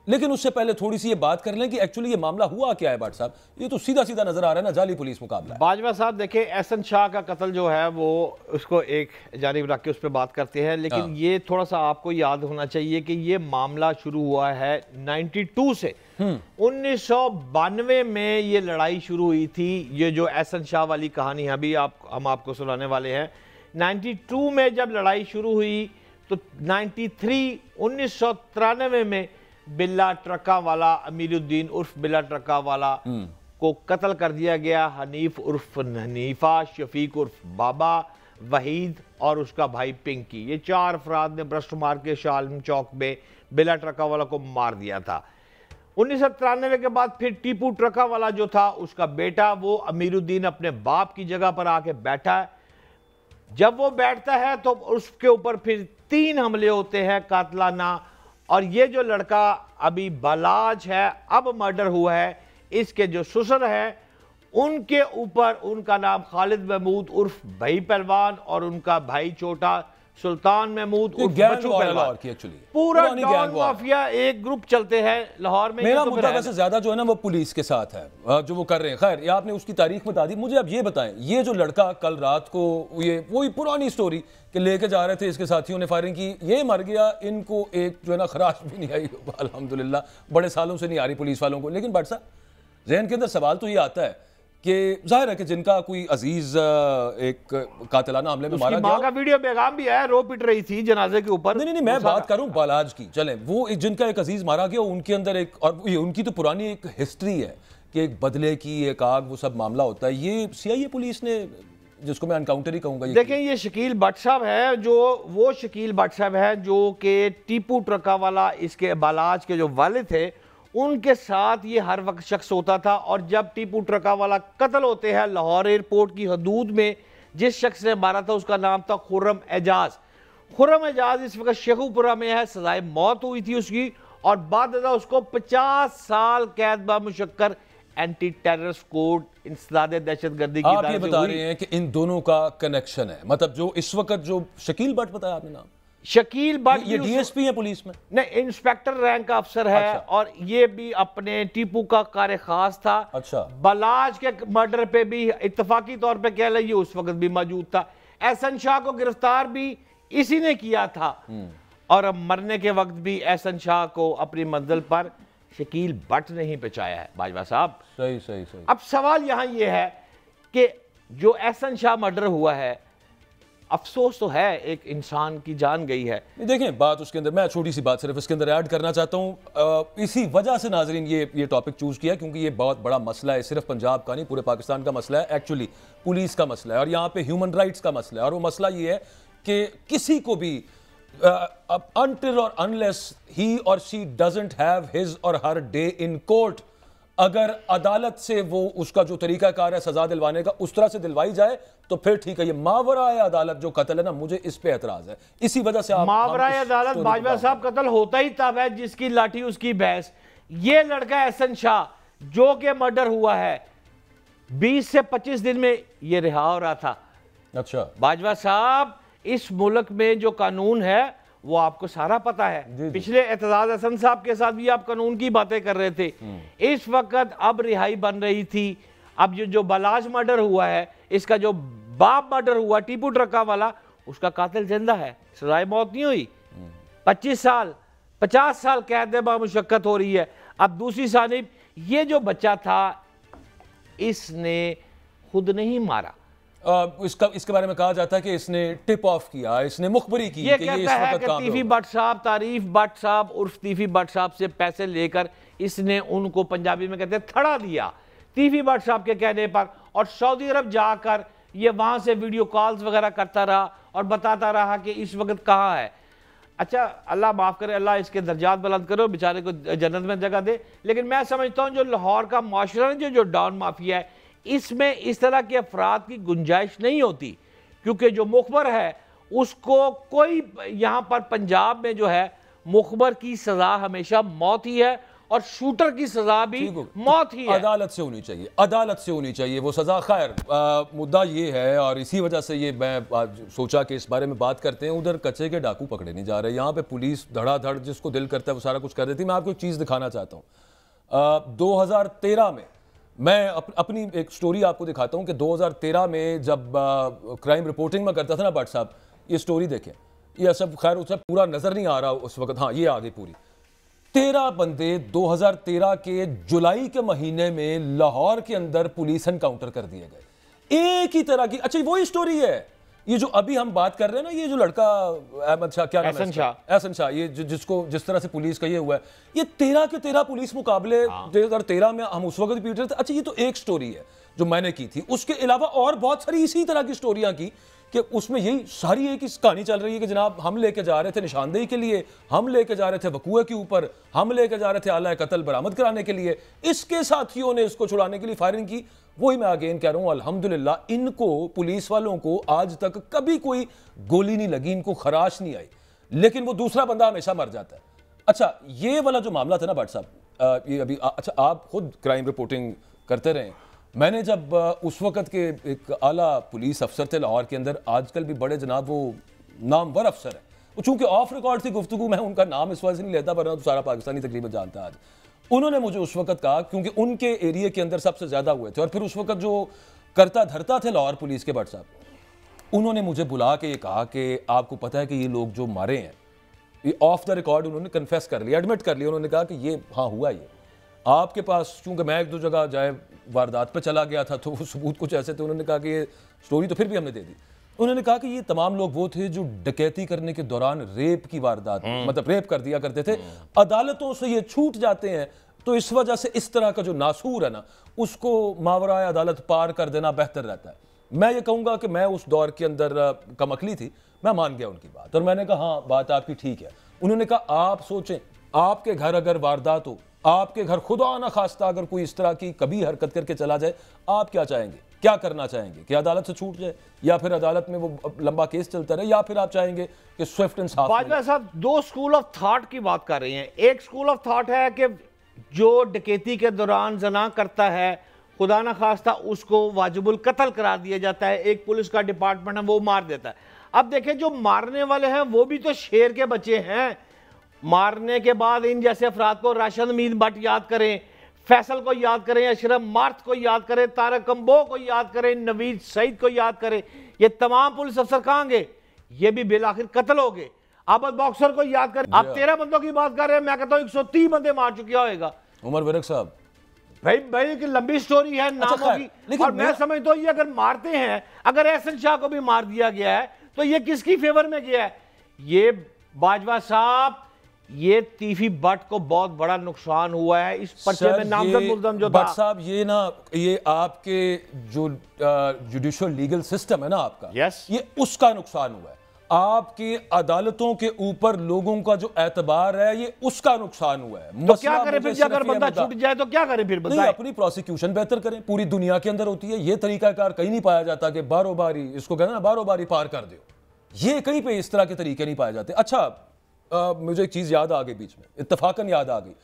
लेकिन उससे पहले थोड़ी सी ये बात कर लें कि एक्चुअली ये मामला हुआ क्या है भट्ट साहब। ये तो सीधा सीधा नजर आ रहा है ना, जाली पुलिस मुकाबला। बाजवा साहब देखिए, एहसन शाह का कत्ल जो है वो उसको एक जानिब रख के उस पर बात करते हैं, लेकिन ये थोड़ा सा आपको याद होना चाहिए कि ये मामला शुरू हुआ है 92 से। 1992 में ये लड़ाई शुरू हुई थी। ये जो एहसन शाह वाली कहानी है अभी हम आपको सुनाने वाले हैं। 92 में जब लड़ाई शुरू हुई तो 1993 में बिल्ला ट्रक्का वाला, अमीरुद्दीन उर्फ बिल्ला ट्रक्का वाला को कत्ल कर दिया गया। हनीफ उर्फ हनीफा, शफीक उर्फ बाबा, वहीद और उसका भाई पिंकी, ये 4 अफराद ने ब्रस्ट मार के शालम चौक में बिल्ला ट्रक्का वाला को मार दिया था। 1993 के बाद फिर टीपू ट्रक्का वाला जो था, उसका बेटा, वो अमीरुद्दीन अपने बाप की जगह पर आके बैठा है। जब वो बैठता है तो उसके ऊपर फिर 3 हमले होते हैं कातलाना। और ये जो लड़का अभी बालाज है, अब मर्डर हुआ है, इसके जो ससुर है उनके ऊपर, उनका नाम खालिद महमूद उर्फ भाई पहलवान और उनका भाई छोटा सुल्तान महमूद उर्फ बच्चू पहलवान, पूरा डॉन माफिया एक ग्रुप चलते हैं लाहौर में। मेरा मुद्दा वैसे ज्यादा जो है ना वो पुलिस के साथ है, जो वो कर रहे हैं। खैर, ये आपने उसकी तारीख बता दी। मुझे अब ये बताएं, ये जो लड़का कल रात को, ये वही पुरानी स्टोरी कि लेके जा रहे थे, इसके साथियों ने फायरिंग की, ये मर गया, इनको एक जो है ना खराश भी नहीं आई, अल्हम्दुलिल्लाह। बड़े सालों से नहीं आ रही पुलिस वालों को। लेकिन भट्ट साहब, जहन के अंदर सवाल तो ये आता है कि जाहिर है कि जिनका कोई अजीज एक कातिलाना हमले में मारा गया, का वीडियो पैगाम भी आया, रो पिट रही थी जनाजे के ऊपर। नहीं, मैं बात कर रहा हूं बालाज की। चलें, वो जिनका एक अजीज मारा गया, उनके अंदर एक, और ये उनकी तो पुरानी एक हिस्ट्री है कि एक बदले की, एक आग, वो सब मामला होता है। ये सीआईए पुलिस ने, जिसको मैं एनकाउंटर ही कहूंगा, देखें ये शकील भट्ट साहब है, जो वो शकील भट्ट साहब है जो कि टीपू ट्रक्का वाला, इसके बालाज के जो वालिद थे, उनके साथ ये हर वक्त शख्स होता था। और जब टीपू ट्रक्का वाला कत्ल होते हैं लाहौर एयरपोर्ट की हदूद में, जिस शख्स ने मारा था उसका नाम था खुर्रम एजाज। खुर्रम एजाज इस वक्त शेखुपुरा में है, सजाए मौत हुई थी उसकी, और बाद उसको 50 साल कैद बामुशक्कर एंटी टेररिस्ट कोड, इंसदाद दहशतगर्दी की। आप ये बता रहे हैं कि इन दोनों का कनेक्शन है, मतलब जो इस वक्त जो शकील भट्ट बताया आपने नाम, शकील भट्ट ये डीएसपी है पुलिस में? नहीं, इंस्पेक्टर रैंक का अफसर है। अच्छा। और ये भी अपने टीपू का कार्य खास था। अच्छा। बालाज के मर्डर पे भी इत्तफाकी तौर पे कह लिया, उस वक्त भी मौजूद था। एहसन शाह को गिरफ्तार भी इसी ने किया था, और अब मरने के वक्त भी एहसन शाह को अपनी मंजिल पर शकील भट्ट ने ही पहुंचाया है। बाजवा साहब, सही। अब सवाल यहां यह है कि जो एहसन शाह मर्डर हुआ है, अफसोस तो है, एक इंसान की जान गई है। देखें, बात उसके अंदर, मैं छोटी सी बात सिर्फ इसके अंदर ऐड करना चाहता हूँ। इसी वजह से नाजरीन ये टॉपिक चूज किया, क्योंकि ये बहुत बड़ा मसला है, सिर्फ पंजाब का नहीं, पूरे पाकिस्तान का मसला है, एक्चुअली पुलिस का मसला है, और यहाँ पे ह्यूमन राइट्स का मसला है। और वो मसला ये है कि किसी को भी until or unless he or she doesn't have his or her day in court, अगर अदालत से वो उसका जो तरीकाकार है सजा दिलवाने का उस तरह से दिलवाई जाए तो फिर ठीक है। ये मावराए अदालत जो कत्ल है ना, मुझे इस पे एतराज है। इसी वजह से मावराए अदालत बाजवा साहब कत्ल होता ही तब है जिसकी लाठी उसकी भैंस। ये लड़का एहसन शाह जो कि मर्डर हुआ है, 20 से 25 दिन में ये रिहा हो रहा था। अच्छा बाजवा साहब, इस मुल्क में जो कानून है वो आपको सारा पता है। पिछले एतजाज हसन साहब के साथ भी आप कानून की बातें कर रहे थे। इस वक्त अब रिहाई बन रही थी। अब जो बालाज मर्डर हुआ है, इसका जो बाप मर्डर हुआ टीपू ट्रक्का वाला, उसका कातिल जिंदा है, सजाए मौत नहीं हुई। 25 साल 50 साल कैद बामुशक्कत हो रही है। अब दूसरी जानिब ये जो बच्चा था, इसने खुद नहीं मारा। इसके बारे में कहा जाता है कि इसने टिप ऑफ किया, इसने मुखबरी की ये कि कहता इस है वक्त कि काम तीफी होगा। भट्ट साहब, तारीफ भट्ट साहब उर्फ तीफी भट्ट साहब से पैसे लेकर इसने उनको, पंजाबी में कहते हैं, थड़ा दिया तीफी भट्ट साहब के कहने पर, और सऊदी अरब जाकर ये वहां से वीडियो कॉल्स वगैरह करता रहा और बताता रहा कि इस वक्त कहाँ है। अच्छा, अल्लाह माफ़ करे, अल्लाह इसके दर्जात बुलंद करो, बेचारे को जन्नत में जगह दे। लेकिन मैं समझता हूँ जो लाहौर का माशरा है, जो डॉन माफिया है, इसमें इस तरह के अफराद की गुंजाइश नहीं होती, क्योंकि जो मुखबर है उसको कोई, यहाँ पर पंजाब में जो है मुखबर की सज़ा हमेशा मौत ही है और शूटर की सज़ा भी मौत ही है। अदालत से होनी चाहिए, अदालत से होनी चाहिए वो सज़ा। खैर, मुद्दा ये है और इसी वजह से ये मैं सोचा कि इस बारे में बात करते हैं। उधर कच्चे के डाकू पकड़े नहीं जा रहे, यहाँ पे पुलिस धड़ाधड़ जिसको दिल करता है वो सारा कुछ कर देती है। मैं आपको एक चीज़ दिखाना चाहता हूँ। 2013 में मैं अपनी एक स्टोरी आपको दिखाता हूँ कि 2013 में जब क्राइम रिपोर्टिंग में करता था ना भट्ट साहब, ये स्टोरी देखें, ये सब खैर उससे पूरा नज़र नहीं आ रहा उस वक्त, हाँ ये आ गई पूरी। 13 बंदे 2013 के जुलाई के महीने में लाहौर के अंदर पुलिस एनकाउंटर कर दिए गए, एक ही तरह की। अच्छा, वही स्टोरी है ये जो अभी हम बात कर रहे हैं ना, ये जो लड़का अहमद शाह, क्या नाम है, एहसन शाह, ये जिसको जिस तरह से पुलिस का ये हुआ है, ये 13 के 13 पुलिस मुकाबले 2013 में हम उस वक्त पीट रहे थे। अच्छा, ये तो एक स्टोरी है जो मैंने की थी, उसके अलावा और बहुत सारी इसी तरह की स्टोरियां की कि उसमें यही सारी एक कहानी चल रही है कि जनाब हम लेके जा रहे थे निशानदेही के लिए, हम लेके जा रहे थे वकूए के ऊपर, हम लेके जा रहे थे आला कत्ल बरामद कराने के लिए, इसके साथियों ने इसको छुड़ाने के लिए फायरिंग की। वही मैं अगेन कह रहा हूं, अल्हम्दुलिल्लाह इनको, पुलिस वालों को आज तक कभी कोई गोली नहीं लगी, इनको खराश नहीं आई, लेकिन वो दूसरा बंदा हमेशा मर जाता है। अच्छा, ये वाला जो मामला था ना भट्ट साहब, ये अभी अच्छा आप खुद क्राइम रिपोर्टिंग करते रहे, मैंने जब उस वक्त के एक आला पुलिस अफसर थे लाहौर के अंदर, आजकल भी बड़े जनाब वो नामवर अफसर है, वो चूंकि ऑफ रिकॉर्ड थी गुफ्तगू, मैं उनका नाम इस वजह से नहीं लेता, वरना तो सारा पाकिस्तानी तकरीबन जानता है आज। उन्होंने मुझे उस वक्त कहा, क्योंकि उनके एरिया के अंदर सबसे ज्यादा हुए थे, और फिर उस वक्त जो करता धरता थे लाहौर पुलिस के भट्ट साहब, उन्होंने मुझे बुला के ये कहा कि आपको पता है कि ये लोग जो मारे हैं, ये ऑफ द रिकॉर्ड उन्होंने कन्फेस कर लिया, एडमिट कर लिया। उन्होंने कहा कि ये हाँ हुआ, ये आपके पास, चूंकि मैं एक दो जगह जाए वारदात पे चला गया था तो वो सबूत कुछ ऐसे थे, उन्होंने कहा कि ये स्टोरी तो फिर भी हमने दे दी। उन्होंने कहा कि ये तमाम लोग वो थे जो डकैती करने के दौरान रेप की वारदात, मतलब रेप कर दिया करते थे, अदालतों से ये छूट जाते हैं, तो इस वजह से इस तरह का जो नासूर है ना, उसको मावराए अदालत पार कर देना बेहतर रहता है। मैं ये कहूँगा कि मैं उस दौर के अंदर कमकली थी, मैं मान गया उनकी बात, और मैंने कहा हाँ बात आपकी ठीक है। उन्होंने कहा आप सोचें, आपके घर अगर वारदात हो, आपके घर खुदा ना खास्ता अगर कोई इस तरह की कभी हरकत करके चला जाए, आप क्या चाहेंगे, क्या करना चाहेंगे कि अदालत से छूट जाए, या फिर अदालत में वो लंबा केस चलता रहे, या फिर आप चाहेंगे कि स्विफ्ट इंसाफ? बाजवा साहब दो स्कूल ऑफ थॉट की बात कर रहे हैं। एक स्कूल ऑफ थॉट है कि जो डकैती के दौरान जना करता है, खुदा ना खास्ता उसको वाजिबुल कत्ल करार दिया जाता है, एक पुलिस का डिपार्टमेंट है वो मार देता है। अब देखें जो मारने वाले हैं वो भी तो शेर के बच्चे हैं। मारने के बाद इन जैसे अफराद को राशिद मीर भट्ट याद करें, फैसल को याद करें, अशरफ मार्थ को याद करें, तारक कंबो को याद करें, नवीद सईद को याद करें, ये तमाम पुलिस अफसर कहाँ गए? ये भी बिलाखिर कत्ल हो गए। आबद बॉक्सर को याद करें, आप 13 बंदों की बात कर रहे हैं, मैं कहता हूँ 130 बंदे मार चुका होगा उमर विरक साहब। भाई की लंबी स्टोरी है नामों की, लेकिन मैं समझता हूँ ये अगर मारते हैं, अगर एहसन शाह को भी मार दिया गया है तो ये किसकी फेवर में गया है? ये बाजवा साहब, ये तीफी भट्ट को बहुत बड़ा नुकसान हुआ है इस पर्चे में नामजद मुल्ज़म जो था। भट्ट साहब ये ना, ये आपके जो जुडिशियल लीगल सिस्टम है ना आपका, ये उसका नुकसान हुआ है। आपकी अदालतों के ऊपर लोगों का जो एतबार है, ये उसका नुकसान हुआ है। तो क्या करें फिर, अगर बंदा छूट जाए तो क्या करें फिर? नहीं, अपनी प्रोसिक्यूशन बेहतर करें, पूरी दुनिया के अंदर होती है ये तरीकाकार, कहीं नहीं पाया जाता कि बारो बारी, इसको कहना ना बारो बारी पार कर दो, ये कहीं पे इस तरह के तरीके नहीं पाए जाते। अच्छा, मुझे एक चीज़ याद आ गई बीच में, इत्तफाकन याद आ गई,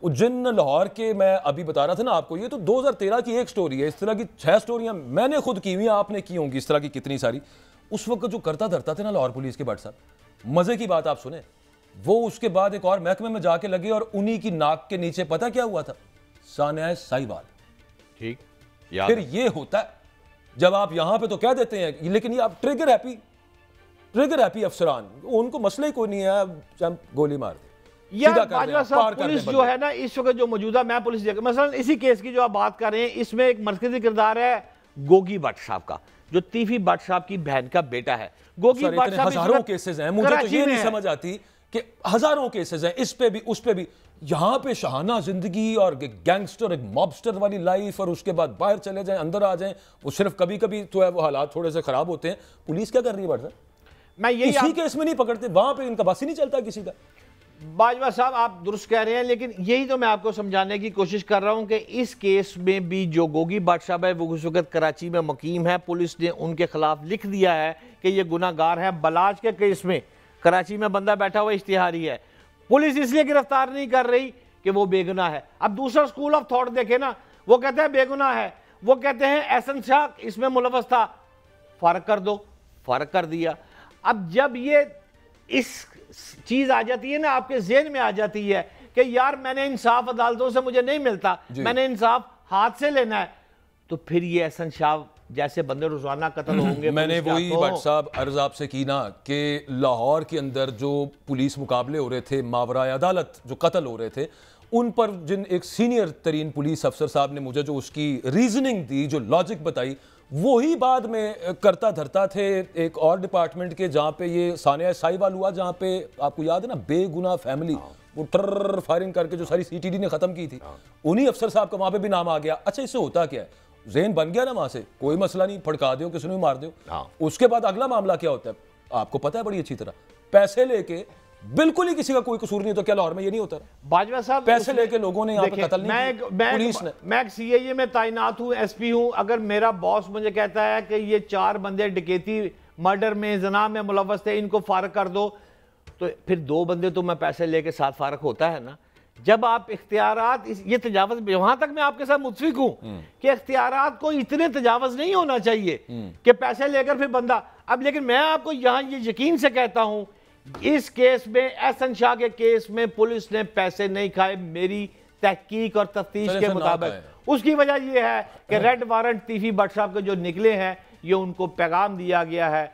उज्जैन लाहौर के मैं अभी बता रहा था ना आपको, ये तो 2013 की एक स्टोरी है। इस तरह की 6 स्टोरियां मैंने खुद की हुई, आपने की होंगी इस तरह की कितनी सारी। उस वक्त जो करता धरता थे ना लाहौर पुलिस के भट्ट साहब, मजे की बात आप सुने, वो उसके बाद एक और महकमे में जाके लगे और उन्हीं की नाक के नीचे पता क्या हुआ था? सान्याय साहिवाल। ठीक, फिर ये होता है जब आप यहां पे तो कह देते हैं, लेकिन ये आप ट्रिगर हैप्पी अफसरान, उनको मसले ही कोई नहीं है, गोली मार दे। बाजवा साहब पुलिस जो है ना इस वक्त जो मौजूदा, मैं पुलिस मसलन इसी केस की जो आप बात कर रहे हैं, इसमें एक मरकजी किरदार है गोगी भट्ट साहब का। जो तीफी भट्ट साहब की बहन का बेटा है। गोगी भट्ट साहब हजारों केसेस हैं, मुझे तो ये नहीं समझ आती कि हजारों केसेस हैं, इस पे भी उस पे भी। यहां पे शहाना जिंदगी और गैंगस्टर, एक मॉबस्टर वाली लाइफ, और उसके बाद बाहर चले जाएं, अंदर आ जाएं, वो सिर्फ कभी कभी तो है वो हालात थोड़े से खराब होते हैं। पुलिस क्या कर रही है भट्ट साहब? मैं यही किसी केस में नहीं पकड़ते, वहां पे इनका बस ही नहीं चलता किसी का। बाजवा साहब आप दुरुस्त कह रहे हैं, लेकिन यही तो मैं आपको समझाने की कोशिश कर रहा हूं कि इस केस में भी जो गोगी भट्ट साहब है वो उस वक्त कराची में मुकीम है। पुलिस ने उनके खिलाफ लिख दिया है कि ये गुनाहगार है। बलाज के केस में कराची में बंदा बैठा हुआ इश्तिहारी है, पुलिस इसलिए गिरफ्तार नहीं कर रही कि वो बेगुनाह है। अब दूसरा स्कूल ऑफ थॉट देखे ना, वो कहते हैं बेगुनाह है, वो कहते हैं एहसन शाह इसमें मुलव्वस था, फर्क कर दो, फर्क कर दिया। अब जब ये इस चीज आ जाती है ना, आपके ज़हन में आ जाती है कि यार मैंने इंसाफ अदालतों से मुझे नहीं मिलता, मैंने इंसाफ हाथ से लेना है, तो फिर ये एहसन शाह जैसे बंदे रोजाना कत्ल होंगे। मैंने वही भट्ट साहब अर्ज आपसे की ना कि लाहौर के अंदर जो पुलिस मुकाबले हो रहे थे, मावराए अदालत जो कत्ल हो रहे थे, उन पर जिन एक सीनियर तरीन पुलिस अफसर साहब ने मुझे जो उसकी रीजनिंग दी, जो लॉजिक बताई, वही बाद में करता धरता थे एक और डिपार्टमेंट के, जहाँ पे ये सानिया साहिवाल हुआ, जहाँ पे आपको याद है ना बेगुनाह फैमिली, वो टर फायरिंग करके जो सारी सीटीडी ने खत्म की थी, उन्हीं अफसर साहब का वहाँ पे भी नाम आ गया। अच्छा, इससे होता क्या है? ज़हन बन गया ना वहाँ से, कोई मसला नहीं, फड़का दो, किसी ने भी मार दो। उसके बाद अगला मामला क्या होता है आपको पता है बड़ी अच्छी तरह, पैसे लेके, बिल्कुल ही किसी का कोई कसूर नहीं, तो क्या लाहौर में ये नहीं होता? बाजवा साहब पैसे लेके लोगों ने यहाँ पे कत्ल नहीं किया पुलिस ने। मैं सीआईए में तैनात हूँ, एसपी हूँ, अगर मेरा बॉस मुझे कहता है कि ये 4 बंदे डकैती मर्डर में जना में मुलव्वस थे, इनको फारग कर दो, तो फिर 2 बंदे तो मैं पैसे लेके साथ फारग होता है ना। जब आप इख्तियारात ये तजावज, वहां तक मैं आपके साथ मुत्फिक हूं कि इख्तियारात को इतने तजावज नहीं होना चाहिए कि पैसे लेकर फिर बंदा। अब लेकिन मैं आपको यहां ये यकीन से कहता हूं, इस केस में, एहसन शाह के केस में पुलिस ने पैसे नहीं खाए मेरी तहकीक और तफ्तीश के मुताबिक। उसकी वजह यह है कि रेड वारंट तीफी भट्ट साहब के जो निकले हैं, ये उनको पैगाम दिया गया है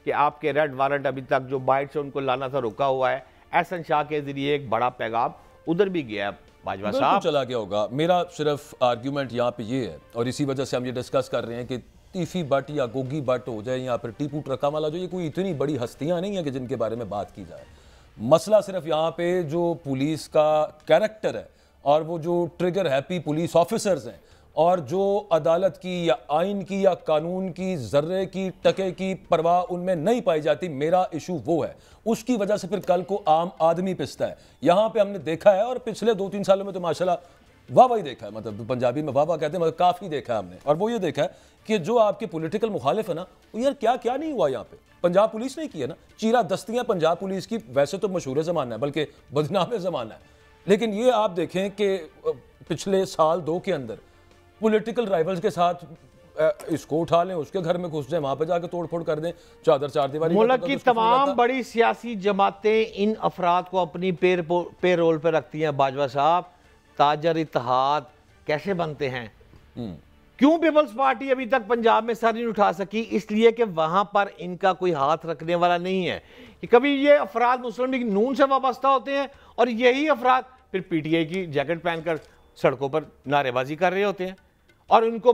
कि आपके रेड वारंट अभी तक जो बाइट से उनको लाना था रुका हुआ है। एहसन शाह के जरिए एक बड़ा पैगाम उधर भी गया है। बाजवा साहब चला गया होगा। मेरा सिर्फ आर्ग्यूमेंट यहाँ पे ये है, और इसी वजह से हम ये डिस्कस कर रहे हैं कि तीफी भट्ट या गोगी भट्ट हो जाए या फिर टीपू ट्रकावाला, जो ये कोई इतनी बड़ी हस्तियां नहीं है कि जिनके बारे में बात की जाए। मसला सिर्फ यहाँ पे जो पुलिस का कैरेक्टर है, और वो जो ट्रिगर हैप्पी पुलिस ऑफिसर्स हैं, और जो अदालत की या आइन की या कानून की जर्रे की टके की परवाह उनमें नहीं पाई जाती, मेरा इशू वो है। उसकी वजह से फिर कल को आम आदमी पिसता है। यहाँ पे हमने देखा है, और पिछले 2-3 सालों में तो माशाल्लाह वाह वाही देखा है, मतलब पंजाबी में वाह वाह कहते हैं, मतलब काफ़ी देखा है हमने। और वो ये देखा है कि जो आपके पॉलिटिकल मुखालिफ है ना, यार क्या क्या नहीं हुआ यहाँ पे। पंजाब पुलिस ने की है ना, चीरा दस्तियाँ पंजाब पुलिस की वैसे तो मशहूर ज़माना है, बल्कि बदनाम ज़माना है, लेकिन ये आप देखें कि पिछले साल 2 के अंदर पॉलिटिकल राइवल्स के साथ इसको उठा लें, उसके घर में घुस जाए, वहां पे जाके तोड़ फोड़ कर दें, चार दीवारी। मुल्क की तमाम बड़ी सियासी जमातें इन अफराद को अपनी पे रोल पे रखती हैं। बाजवा साहब, ताजर इत्तेहाद कैसे बनते हैं? क्यों पीपल्स पार्टी अभी तक पंजाब में सर नहीं उठा सकी? इसलिए कि वहां पर इनका कोई हाथ रखने वाला नहीं है। कि कभी ये अफराद मुस्लिम लीग नून से वाबस्ता होते हैं, और यही अफराद फिर पीटीआई की जैकेट पहनकर सड़कों पर नारेबाजी कर रहे होते हैं, और इनको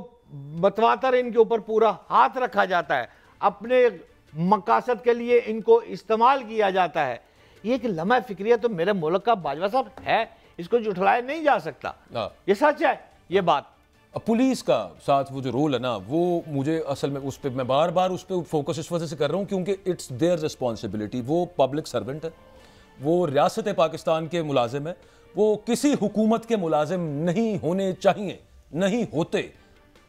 बतवातर इनके ऊपर पूरा हाथ रखा जाता है, अपने मकासद के लिए इनको इस्तेमाल किया जाता है। ये एक लम्हा फिक्रिया तो मेरे मुल्क का बाजवा साहब है, इसको जुठलाया नहीं जा सकता। ये सच है ये बात। पुलिस का साथ वो जो रोल है ना, वो मुझे असल में उस पर मैं बार बार उस पर फोकस इस वजह से कर रहा हूँ क्योंकि इट्स देयर रिस्पॉन्सिबिलिटी। वो पब्लिक सर्वेंट है, वो रियासत पाकिस्तान के मुलाजिम है, वो किसी हुकूमत के मुलाजिम नहीं होने चाहिए, नहीं होते,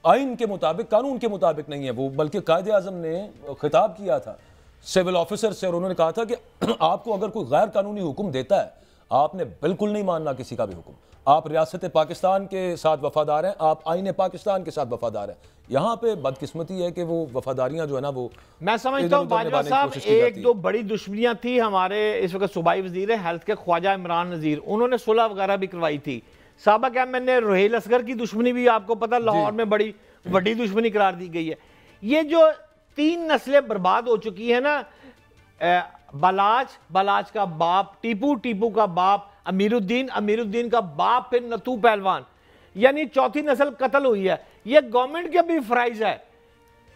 आइन के मुताबिक, कानून के मुताबिक नहीं है वो। बल्कि कायदे आज़म ने खिताब किया था सिविल ऑफिसर से, और उन्होंने कहा था कि आपको अगर कोई गैर कानूनी हुक्म देता है, आपने बिल्कुल नहीं मानना किसी का भी हुक्म। आप रियासत पाकिस्तान के साथ वफादार हैं, आप आइन पाकिस्तान के साथ वफादार हैं। यहाँ पे बदकिस्मती है कि वो वफादारियां जो है ना, वो मैं समझता हूँ बाजवा साहब, 1-2 बड़ी दुश्मनियां थी हमारे इस वक्त सूबाई वजीर हेल्थ के ख्वाजा इमरान नज़ीर, उन्होंने सुलह वगैरह भी करवाई थी। साबक एमएन ने रोहेल असगर की दुश्मनी भी आपको पता लाहौर में बड़ी बड़ी दुश्मनी करार दी गई है। ये जो 3 नस्लें बर्बाद हो चुकी है ना, बलाज का बाप, टीपू का बाप, अमीरुद्दीन का बाप, फिर नथू पहलवान, यानी 4थी नस्ल कत्ल हुई है। ये गवर्नमेंट के भी फ्राइज है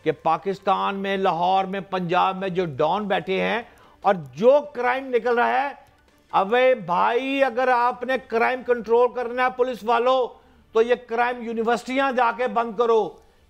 कि पाकिस्तान में, लाहौर में, पंजाब में जो डॉन बैठे हैं और जो क्राइम निकल रहा है, अबे भाई अगर आपने क्राइम कंट्रोल करना है पुलिस वालों, तो ये क्राइम यूनिवर्सिटियां जाके बंद करो।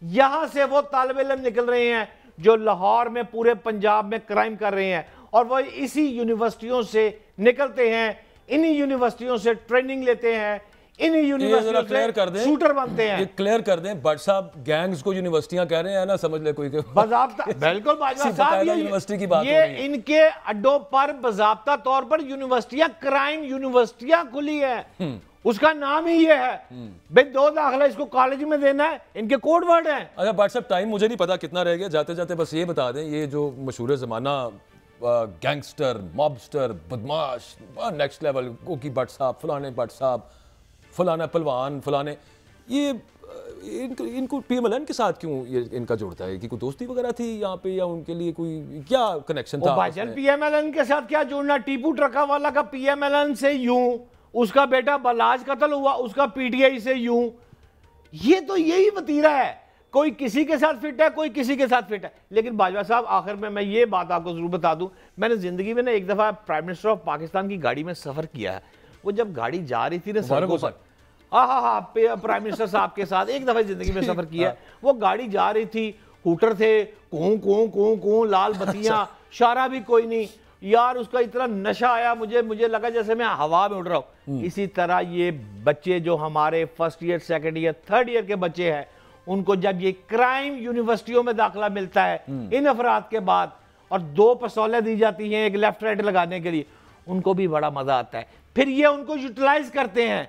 यहां से वो तालिब इल्म निकल रहे हैं जो लाहौर में, पूरे पंजाब में क्राइम कर रहे हैं, और वो इसी यूनिवर्सिटियों से निकलते हैं, इन्हीं यूनिवर्सिटियों से ट्रेनिंग लेते हैं, इन्हीं यूनिवर्सिटियों से शूटर बनते हैं। ये क्लियर कर दें, बट साहब गैंग्स को यूनिवर्सिटियां कह रहे हैं ना, समझ ले कोई के बाज़ाब्ता बिल्कुल बाजवा साहब, यूनिवर्सिटी की बात ये इनके अड्डों पर बाज़ाब्ता तौर पर यूनिवर्सिटियां, क्राइम यूनिवर्सिटियां खुली है, उसका नाम ही ये है। भाई 2 दाखिला इसको कॉलेज में देना है, इनके कोड वर्ड है। अच्छा बट साहब टाइम मुझे नहीं पता कितना रह गया, जाते जाते बस ये बता दें, ये जो मशहूर ज़माना गैंगस्टर, मॉबस्टर, बदमाश, नेक्स्ट लेवल, गोकी भट्ट साहब, फलाने भट्ट साहब, फलाना पहलवान, फलाने, ये इनको पीएमएलएन के साथ क्यों ये इनका जुड़ता है? कि कोई दोस्ती वगैरह थी यहाँ पे, या उनके लिए कोई क्या कनेक्शन था? भाईजान पीएमएलएन के साथ क्या जुड़ना? टीपू ट्रका वाला का पीएमएलएन से यूं, उसका बेटा बलाज कत्ल हुआ, उसका पीटीआई से यूं। ये तो यही वतीरा है, कोई किसी के साथ फिट है, कोई किसी के साथ फिट है। लेकिन बाजवा साहब आखिर में मैं ये बात आपको जरूर बता दूं, मैंने जिंदगी में ना एक दफा प्राइम मिनिस्टर ऑफ पाकिस्तान की गाड़ी में सफर किया है। वो जब गाड़ी जा रही थी ना सड़कों पर, हाँ प्राइम मिनिस्टर साहब के साथ एक दफा जिंदगी में सफर किया। वो गाड़ी जा रही थी, हूटर थे, कूं कूं कूं कूं, लाल बत्तियां, इशारा भी कोई नहीं यार। उसका इतना नशा आया, मुझे लगा जैसे मैं हवा में उड़ रहा हूं। इसी तरह ये बच्चे जो हमारे first year, second year, third year के बच्चे हैं, उनको जब ये क्राइम यूनिवर्सिटियों में दाखिला मिलता है इन अफराद के बाद, और 2 पिस्तौलें दी जाती हैं एक लेफ्ट राइट लगाने के लिए, उनको भी बड़ा मजा आता है। फिर ये उनको यूटिलाइज करते हैं।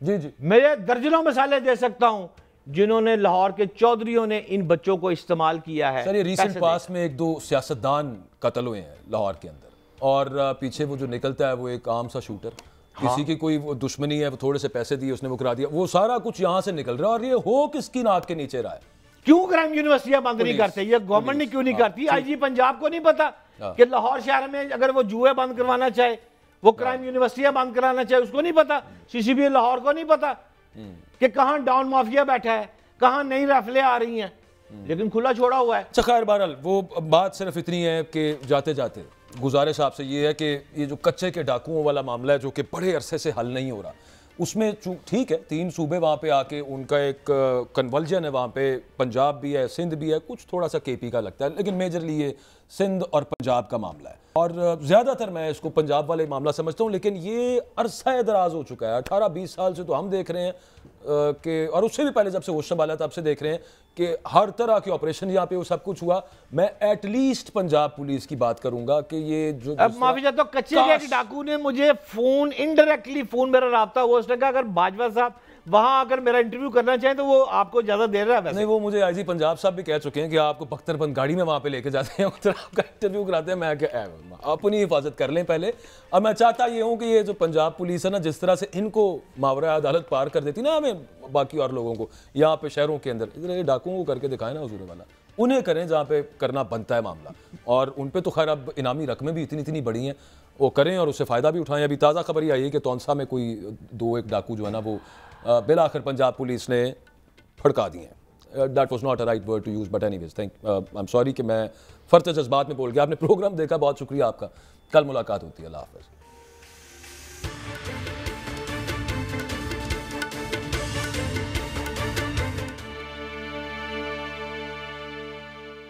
जी मैं दर्जनों मिसालें दे सकता हूं जिन्होंने, लाहौर के चौधरियों ने इन बच्चों को इस्तेमाल किया है। सर ये रिसेंट पास में 1-2 सियासतदान कत्ल हुए हैं लाहौर के अंदर, और पीछे वो जो निकलता है वो एक आम सा शूटर, किसी की कोई वो दुश्मनी है, वो थोड़े से पैसे दिए उसने वो करा दिया, वो सारा कुछ यहाँ से निकल रहा है। और ये हो किसकी नाक के नीचे रहा है? क्यों क्राइम यूनिवर्सिटियां बंद नहीं करते? ये गवर्नमेंट ने क्यों नहीं करती? आईजी पंजाब को नहीं पता कि लाहौर शहर में अगर वो जुए बंद करवाना चाहे, वो क्राइम यूनिवर्सिटियां बंद कराना चाहे, उसको नहीं पता? सीसीबी लाहौर को नहीं पता कि कहां डाउन माफिया बैठा है, कहां नई राइफलें आ रही हैं, लेकिन खुला छोड़ा हुआ है। अच्छा खैर बहरहाल वो बात सिर्फ इतनी है कि जाते जाते गुजारिश आपसे ये है कि ये जो कच्चे के डाकुओं वाला मामला है जो कि बड़े अरसे से हल नहीं हो रहा, उसमें ठीक है 3 सूबे वहाँ पे आके उनका एक कन्वर्जन है, वहाँ पे पंजाब भी है, सिंध भी है, कुछ थोड़ा सा केपी का लगता है, लेकिन मेजरली ये सिंध और पंजाब का मामला है। और ज़्यादातर मैं इसको पंजाब वाले मामला समझता हूँ, लेकिन ये अरसा दराज हो चुका है, 18-20 साल से तो हम देख रहे हैं कि, और उससे भी पहले जब से होश संभाला तब से देख रहे हैं कि हर तरह के ऑपरेशन यहाँ पे वो सब कुछ हुआ। मैं एटलीस्ट पंजाब पुलिस की बात करूंगा कि ये जो अब माफी चाहता हूं, कच्चे के डाकू ने मुझे फोन, इनडायरेक्टली फोन मेरा राब्ता हुआ, उसने कहा अगर बाजवा साहब वहां आकर मेरा इंटरव्यू करना चाहें तो वो आपको ज्यादा दे रहा है। नहीं, वो मुझे आईजी पंजाब साहब भी कह चुके हैं कि आपको बख्तरबंद गाड़ी में वहां पे लेके जाते हैं, तो आपका इंटरव्यू कराते हैं। मैं अपनी हिफाजत कर लें पहले। अब मैं चाहता ये हूँ कि ये जो पंजाब पुलिस है ना, जिस तरह से इनको मावरा अदालत पार कर देती ना हमें बाकी और लोगों को यहाँ पे शहरों के अंदर, इधर ये डाकुओं को करके दिखाए ना हुजूर वाला, उन्हें करें जहाँ पे करना बनता है मामला। और उन पे तो खैर अब इनामी रकमें भी इतनी बड़ी हैं, वो करें और उससे फ़ायदा भी उठाएं। अभी ताज़ा खबर ये आई है कि तौंसा में कोई 2-1 डाकू जो है ना वो बिल आखिर पंजाब पुलिस ने फड़का दिए हैं। That was not a right word to use, but anyways I am sorry कि मैं फर्ज जज्बात में बोल गया। आपने प्रोग्राम देखा, बहुत शुक्रिया आपका। कल मुलाकात होती है। अल्लाह हाफ़िज़।